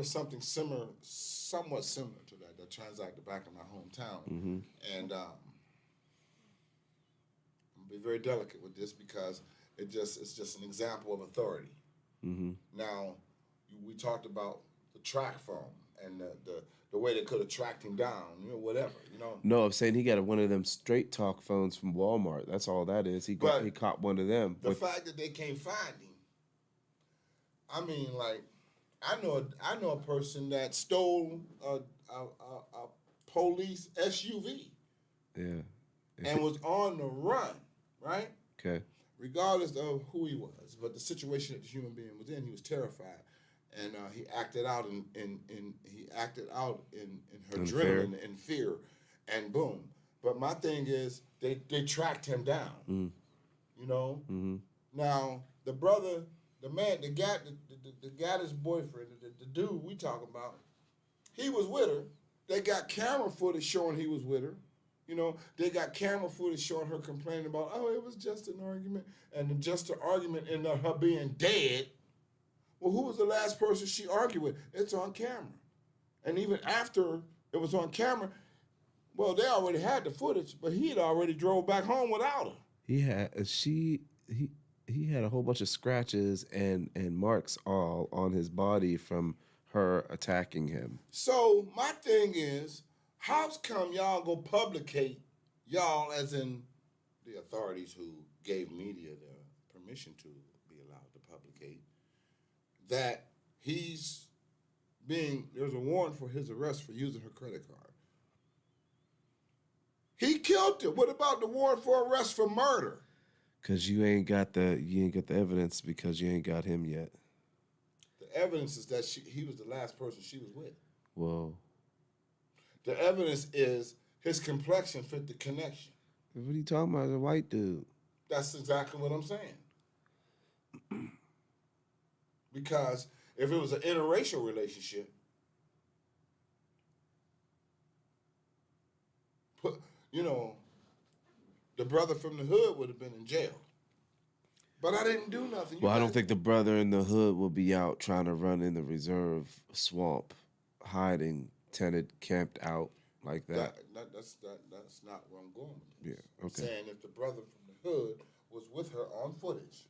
something somewhat similar to that transacted back in my hometown, and I'm gonna be very delicate with this because it's just an example of authority. Now, we talked about the track phone and the way they could have tracked him down, whatever, No, I'm saying he got one of them straight talk phones from Walmart. That's all that is. He caught one of them. The fact that they can't find him, I mean, like, I know a person that stole a police SUV. Yeah. And was on the run, right? Okay. Regardless of who he was, but the situation that the human being was in, he was terrified, and he acted out in her adrenaline and fear, and boom. But my thing is, they tracked him down, Now the brother, the man, the guy's boyfriend, the dude we talking about, he was with her. They got camera footage showing he was with her. They got camera footage showing her complaining about, it was just an argument. And just an argument in her being dead. Well, who was the last person she argued with? It's on camera. And even after it was on camera, well, they already had the footage, but he had already drove back home without her. He had a whole bunch of scratches and marks all on his body from her attacking him. So my thing is, how come y'all go publicate, y'all as in the authorities who gave media the permission to be allowed to publicate, that there's a warrant for his arrest for using her credit card. He killed her. What about the warrant for arrest for murder? Because you ain't got the evidence because you ain't got him yet. The evidence is that he was the last person she was with. Whoa. The evidence is his complexion fit the connection. What are you talking about? A white dude. That's exactly what I'm saying. Because if it was an interracial relationship, the brother from the hood would have been in jail. But I didn't do nothing. I don't think the brother in the hood will be out trying to run in the reserve swamp, hiding, tented, camped out like that. That's not where I'm going with this. Yeah, okay. I'm saying if the brother from the hood was with her on footage.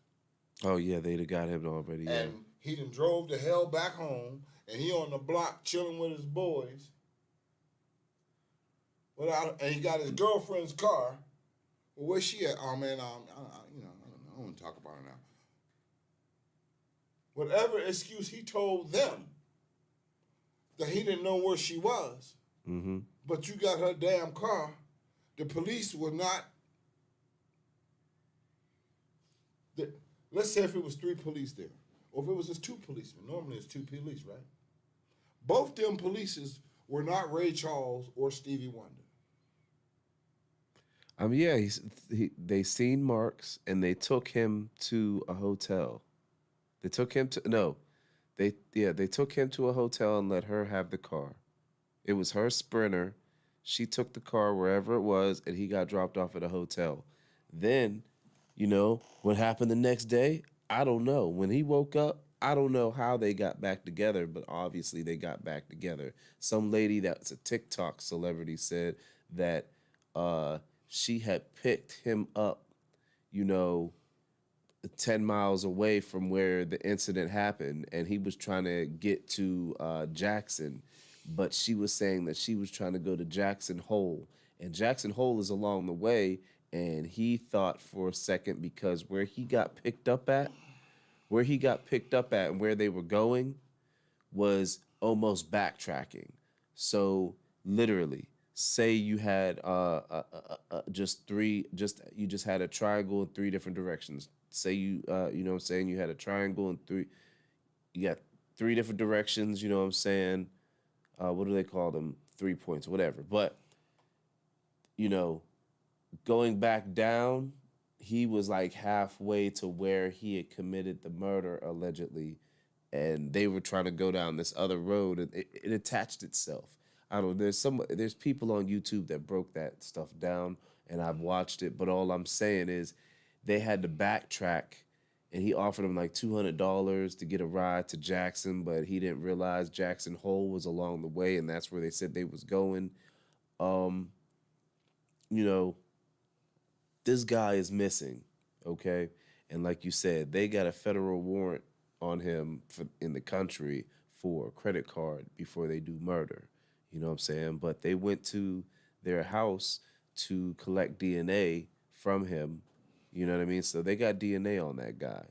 Oh, yeah, they'd have got him already. Yeah. And he done drove the hell back home, and he on the block chilling with his boys. And he got his girlfriend's car. Well, where's she at? Oh, man, I don't know. I don't want to talk about her now. Whatever excuse he told them that he didn't know where she was, Mm-hmm. but you got her damn car. The police were not. The, let's say if it was 3 police there, or if it was just 2 policemen. Normally it's 2 police, right? Both them polices were not Ray Charles or Stevie Wonder. Yeah, they seen Marks and they took him to a hotel. They took him to no, they took him to a hotel and let her have the car. It was her Sprinter. She took the car wherever it was, and he got dropped off at a hotel. Then, what happened the next day? I don't know. When he woke up, I don't know how they got back together, but obviously they got back together. Some lady that's a TikTok celebrity said that she had picked him up, you know, 10 miles away from where the incident happened, and he was trying to get to Jackson, but she was saying that she was trying to go to Jackson Hole, and Jackson Hole is along the way, and he thought for a second because where he got picked up at and where they were going was almost backtracking. So literally, say you had you just had a triangle in 3 different directions. Say you know what I'm saying, you had a triangle in 3, you got 3 different directions, you know what I'm saying? What do they call them? 3 points, whatever. But, going back down, he was like halfway to where he had committed the murder allegedly, and they were trying to go down this other road, and it attached itself. I don't know. There's people on YouTube that broke that stuff down, and I've watched it. But all I'm saying is, they had to backtrack, and he offered him like $200 to get a ride to Jackson, but he didn't realize Jackson Hole was along the way, and that's where they said they was going. You know, this guy is missing, okay? And like you said, they got a federal warrant on him in the country for a credit card before they do murder. You know what I'm saying? But they went to their house to collect DNA from him. You know what I mean? So they got DNA on that guy.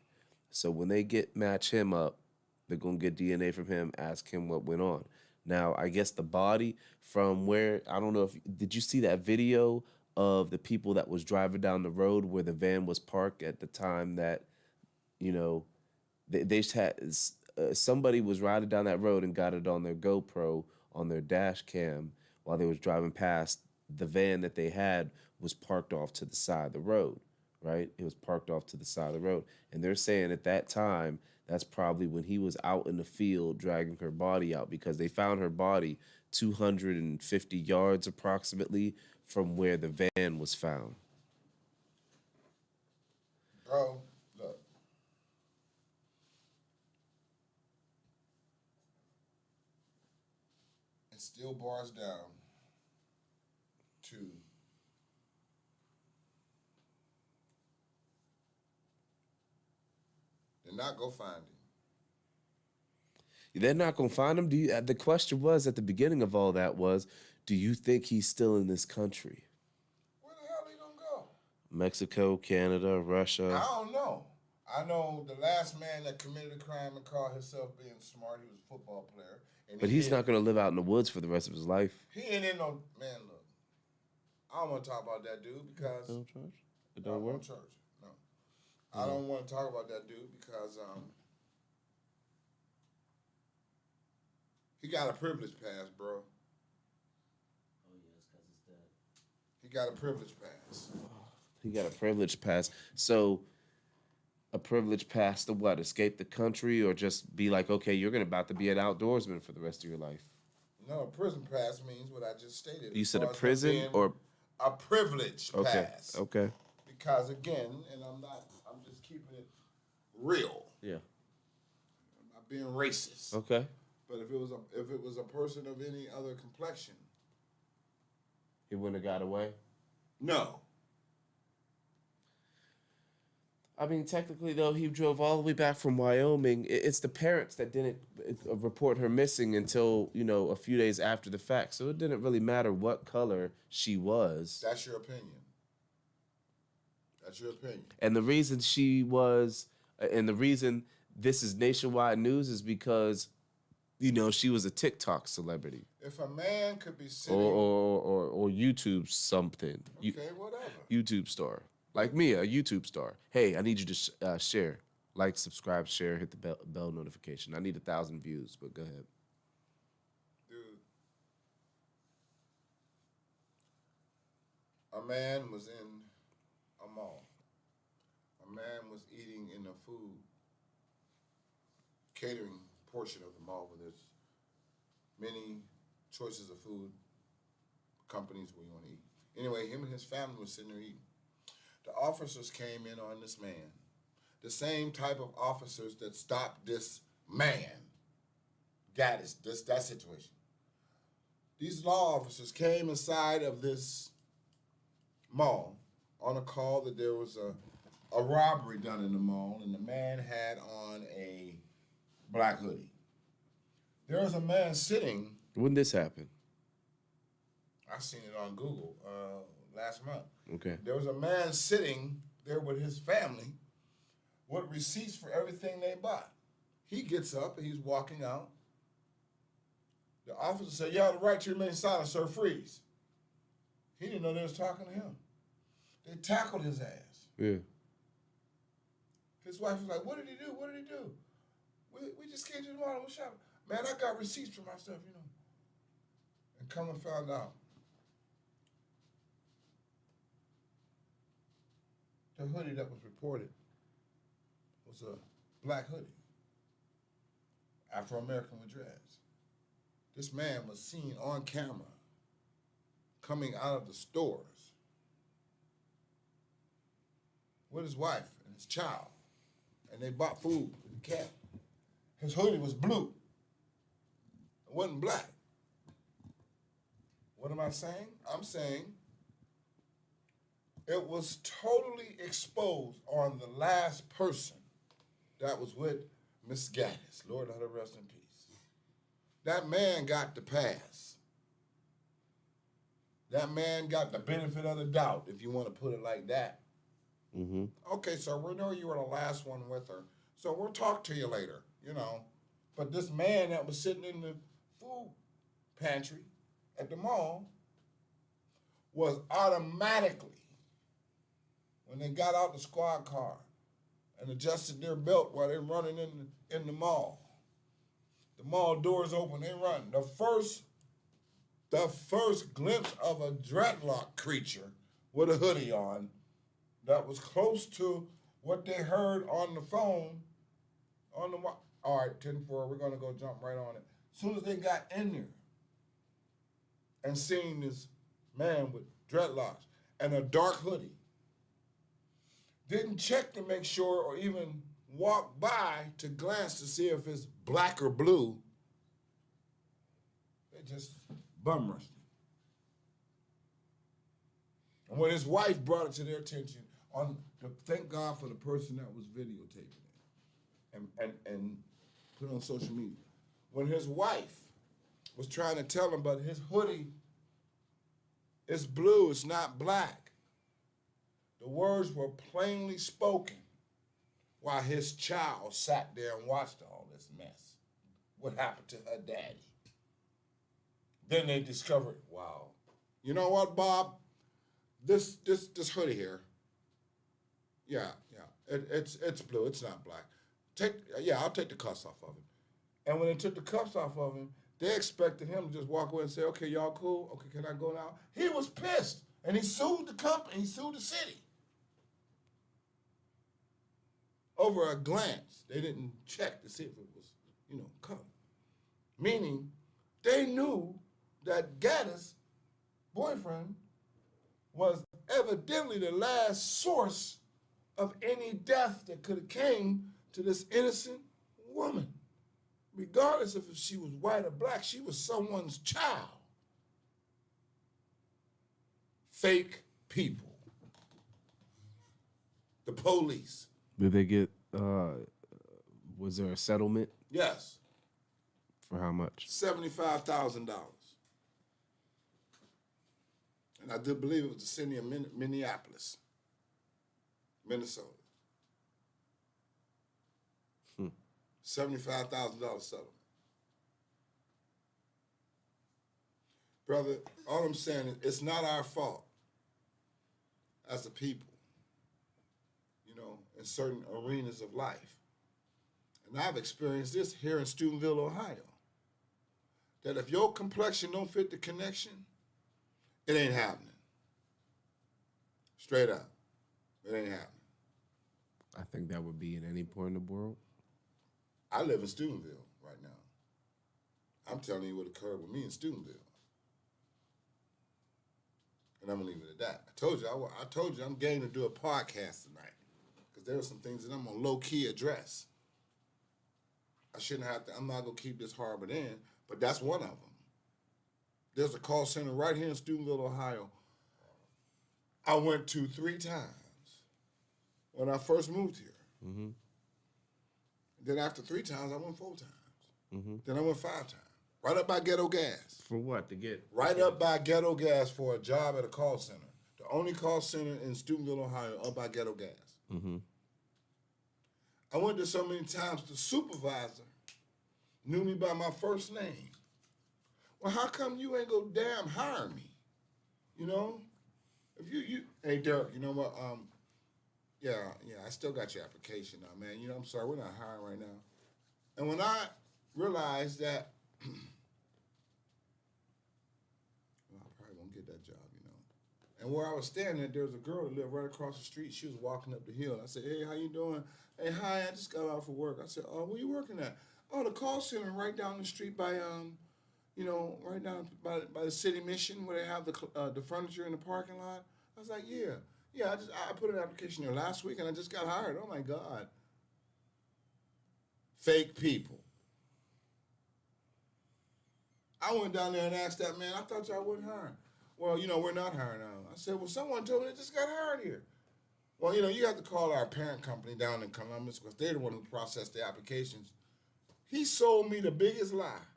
So when they match him up, they're going to get DNA from him, ask him what went on. Now, I guess the body from where, I don't know did you see that video of the people that was driving down the road where the van was parked at the time that, they just had, somebody was riding down that road and got it on their GoPro on their dash cam while they was driving past. The van that they had was parked off to the side of the road, right? It was parked off to the side of the road. And they're saying at that time, that's probably when he was out in the field dragging her body out, because they found her body 250 yards approximately from where the van was found. Bro, look. It still bars down to they're not gonna find him. They're not going to find him. The question was at the beginning of all that was, do you think he's still in this country? Where the hell he gonna go? Mexico, Canada, Russia. I don't know. I know the last man that committed a crime and called himself being smart, he was a football player. But he's not going to live out in the woods for the rest of his life. He ain't in no, man, look. I don't want to talk about that dude because. No church? It don't work? Church. No. I don't want to talk about that dude because he got a privilege pass, bro. Oh, yeah, it's because it's dead. He got a privilege pass. He got a privilege pass. So, a privilege pass to what? Escape the country, or just be like, okay, you're about to be an outdoorsman for the rest of your life? No, a prison pass means what I just stated. You said a prison or a privilege pass? Okay. Because again, and I'm just keeping it real. Yeah. I'm not being racist. Okay. But if it was a person of any other complexion, He wouldn't have got away? no. I mean, technically, though, he drove all the way back from Wyoming. It's the parents that didn't report her missing until, a few days after the fact. So it didn't really matter what color she was. That's your opinion. That's your opinion. And the reason this is nationwide news is because she was a TikTok celebrity If a man could be sitting, or YouTube something, okay, whatever. YouTube star, like me, a YouTube star. Hey, I need you to share, like, subscribe, share, hit the bell notification. I need 1,000 views, but go ahead. Dude, a man was in a mall. A man was eating in the food catering portion of the mall where there's many choices of food companies where you want to eat. Anyway, him and his family was sitting there eating. The officers came in on this man, the same type of officers that stopped this man. Got it, that situation. These law officers came inside of this mall on a call that there was a robbery done in the mall, and the man had on a black hoodie. There was a man sitting. When this happened? I seen it on Google last month. Okay. There was a man sitting there with his family with receipts for everything they bought. He gets up and he's walking out. The officer said, "You have the right to remain silent, sir. Freeze." He didn't know they was talking to him. They tackled his ass. Yeah. His wife was like, "What did he do? What did he do?" We just came to the mall and was shopping. Man, I got receipts for my stuff, And come and found out, the hoodie that was reported was a black hoodie, Afro-American with dreads. This man was seen on camera coming out of the stores with his wife and his child, and they bought food in the cab. His hoodie was blue. It wasn't black. What am I saying? I'm saying it was totally exposed on the last person that was with Miss Gaddis. Lord, let her rest in peace. That man got the pass. That man got the benefit of the doubt, if you want to put it like that. Mm-hmm. Okay, so we know you were the last one with her, so we'll talk to you later, But this man that was sitting in the food pantry at the mall was automatically, when they got out the squad car and adjusted their belt while they're running in the mall doors open, they run. The first glimpse of a dreadlock creature with a hoodie on that was close to what they heard on the phone all right, 10-4, we're going to go jump right on it. As soon as they got in there and seen this man with dreadlocks and a dark hoodie, didn't check to make sure or even walk by to glance to see if it's black or blue. They just bum rushed him. And when his wife brought it to their attention, thank God for the person that was videotaping it and put it on social media. When his wife was trying to tell him, but his hoodie is blue, it's not black. The words were plainly spoken while his child sat there and watched all this mess. What happened to her daddy? Then they discovered, wow. You know what, Bob? This hoodie here, yeah, it's blue, it's not black. I'll take the cuffs off of him. And when they took the cuffs off of him, they expected him to just walk away and say, "Okay, y'all cool? Okay, can I go now?" He was pissed, and he sued the company, he sued the city. Over a glance, they didn't check to see if it was, color. Meaning, they knew that Gaddis' boyfriend was evidently the last source of any death that could have came to this innocent woman. Regardless of if she was white or black, she was someone's child. Fake people. The police. Did they get, was there a settlement? Yes. For how much? $75,000. And I do believe it was the city of Minneapolis, Minnesota. $75,000 settlement. Brother, all I'm saying is it's not our fault as a people, in certain arenas of life. And I've experienced this here in Steubenville, Ohio, that if your complexion don't fit the connection, it ain't happening. Straight up. It ain't happening. I think that would be in any point in the world. I live in Steubenville right now. I'm telling you what occurred with me in Steubenville. And I'm gonna leave it at that. I told you I'm game to do a podcast tonight because there are some things that I'm gonna low key address. I shouldn't have to. I'm not gonna keep this harbored in, but that's one of them. There's a call center right here in Steubenville, Ohio. I went to 3 times when I first moved here. Mm-hmm. Then after 3 times, I went 4 times. Mm-hmm. Then I went 5 times. Right up by Ghetto Gas. For what? To get Right up by Ghetto Gas for a job at a call center. The only call center in Steubenville, Ohio, up by Ghetto Gas. Mm-hmm. I went there so many times, the supervisor knew me by my first name. Well, how come you ain't go damn hire me? If you hey Derek, you know what? Yeah, I still got your application now, man. I'm sorry, we're not hiring right now. And when I realized that, well, I probably won't get that job, And where I was standing, there was a girl that lived right across the street. She was walking up the hill. I said, hey, how you doing? Hey, hi, I just got off of work. I said, oh, where you working at? Oh, the call center right down the street by, right down by the city mission where they have the furniture in the parking lot. I was like, yeah. I put an application there last week and I just got hired. Oh, my God. Fake people. I went down there and asked that man, I thought y'all wouldn't hire. Well, we're not hiring now. I said, well, someone told me they just got hired here. Well, you have to call our parent company down in Columbus because they're the one who processed the applications. He sold me the biggest lie.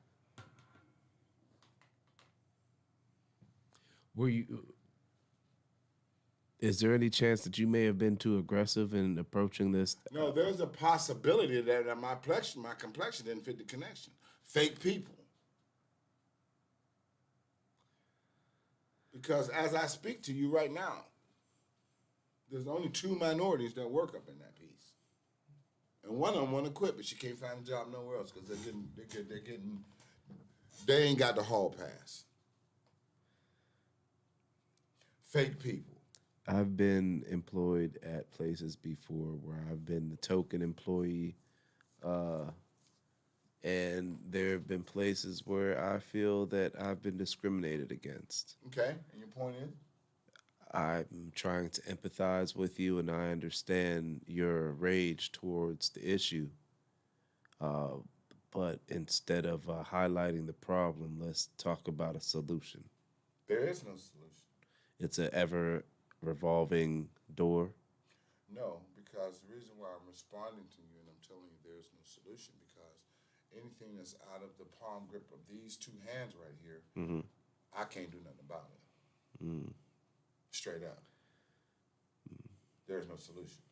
Is there any chance that you may have been too aggressive in approaching this? No, there's a possibility that my complexion didn't fit the connection. Fake people. Because as I speak to you right now, there's only 2 minorities that work up in that piece. And one of them want to quit, but she can't find a job nowhere else because they ain't got the hall pass. Fake people. I've been employed at places before where I've been the token employee, and there have been places where I feel that I've been discriminated against. Okay, and your point is? I'm trying to empathize with you, and I understand your rage towards the issue. But instead of highlighting the problem, let's talk about a solution. There is no solution. It's an ever-revolving door. No, because the reason why I'm responding to you and I'm telling you there is no solution because anything that's out of the palm grip of these 2 hands right here, Mm-hmm. I can't do nothing about it. Mm. Straight up. There's no solution.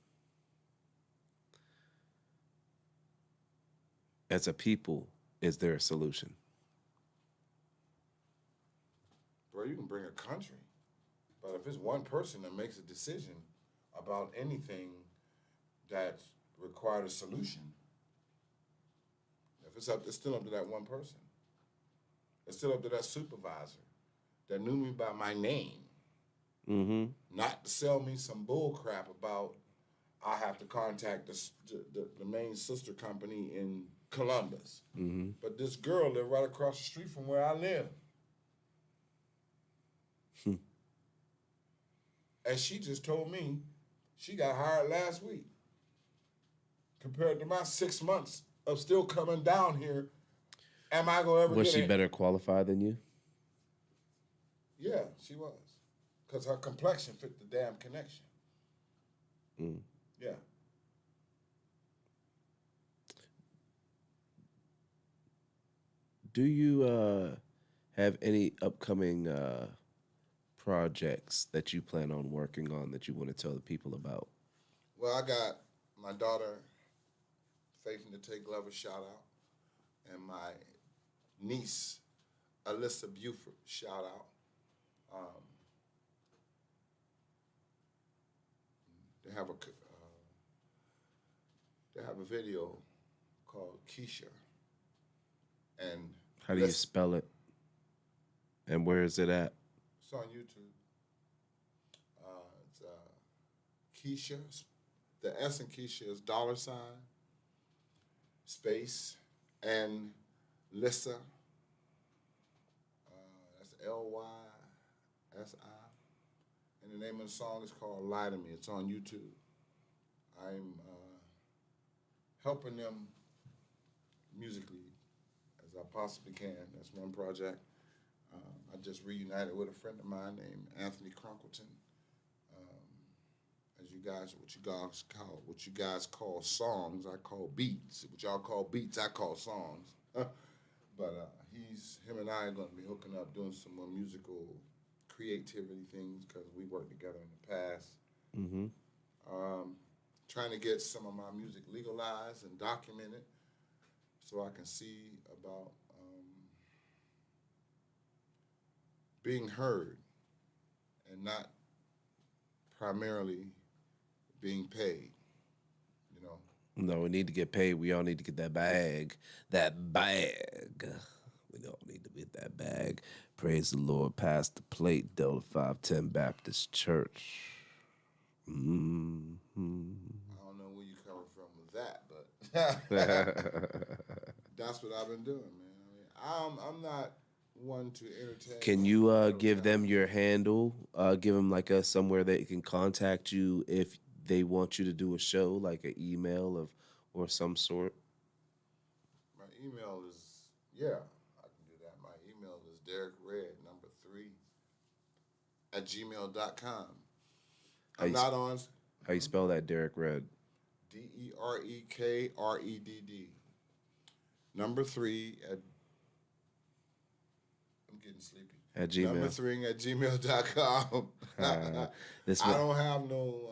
As a people, is there a solution? Bro, you can bring a country, but if it's one person that makes a decision about anything that required a solution, if it's still up to that one person. It's still up to that supervisor that knew me by my name. Mm-hmm. Not to sell me some bull crap about I have to contact the main sister company in Columbus. Mm-hmm. But this girl lived right across the street from where I live. And she just told me she got hired last week. Compared to my 6 months of still coming down here, am I going to ever Was get she in? better qualified than you? Yeah, she was. Because her complexion fit the damn connection. Mm. Yeah. Do you have any upcoming projects that you plan on working on that you want to tell the people about? Well, I got my daughter, Faith in the Take Glover, shout out, and my niece, Alyssa Buford, shout out. They have a video called Keisha, and How do you spell it? And where is it at? it's on YouTube. It's Keisha. The S in Keisha is $ space and Lissa. That's LYSI. And the name of the song is called Lie to Me. It's on YouTube. I'm helping them musically as I possibly can. That's one project. I just reunited with a friend of mine named Anthony Cronkleton. As what you guys call songs, I call beats. What y'all call beats, I call songs. But him and I are going to be hooking up, doing some more musical creativity things because we worked together in the past. Mm-hmm. Trying to get some of my music legalized and documented so I can see about being heard and not primarily being paid, you know. No, we need to get paid. We all need to get that bag. That bag. We all need to get that bag. Praise the Lord. Pass the plate, DelTha510 Baptist Church. Mm-hmm. I don't know where you're coming from with that, but that's what I've been doing, man. I mean, I'm not one to entertain. Can you give them your handle? Give them like somewhere they can contact you if they want you to do a show, like an email or some sort. My email is I can do that. My email is DerekRed3@gmail.com. I'm not on. How you spell that, Derek Red? DerekRedd. 3 at. I'm getting sleepy. At Gmail. 3 at gmail.com. I don't have no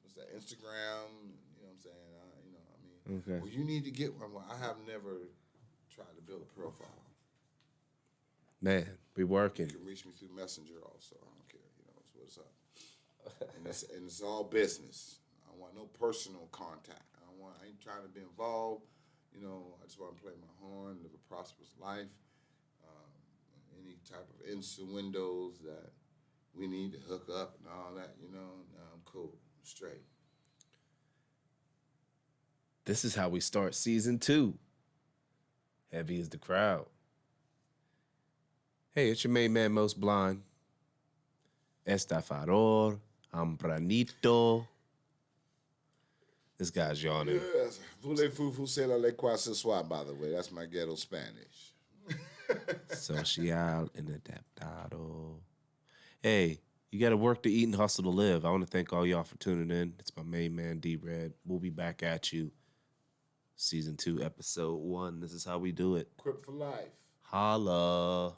what's that, Instagram, you know what I'm saying? Okay. Well, you need to get one. Well, I have never tried to build a profile. Man, we working. You can reach me through Messenger also. I don't care. You know, it's what's up. and it's all business. I don't want no personal contact. I ain't trying to be involved. You know, I just want to play my horn, live a prosperous life. Any type of innuendos that we need to hook up and all that, you know, I'm cool. I'm straight. This is how we start season 2. Heavy is the crowd. Hey, it's your main man, Most Blind. Estafador, Ambranito. This guy's yawning. Yes. Voulez-vous c'est la quoi ce soir, by the way. That's my ghetto Spanish. Social inadaptado. Hey, you got to work to eat and hustle to live. I want to thank all y'all for tuning in. It's my main man, D-Red. We'll be back at you. Season 2, episode 1. This is how we do it. Equipped for life. Holla.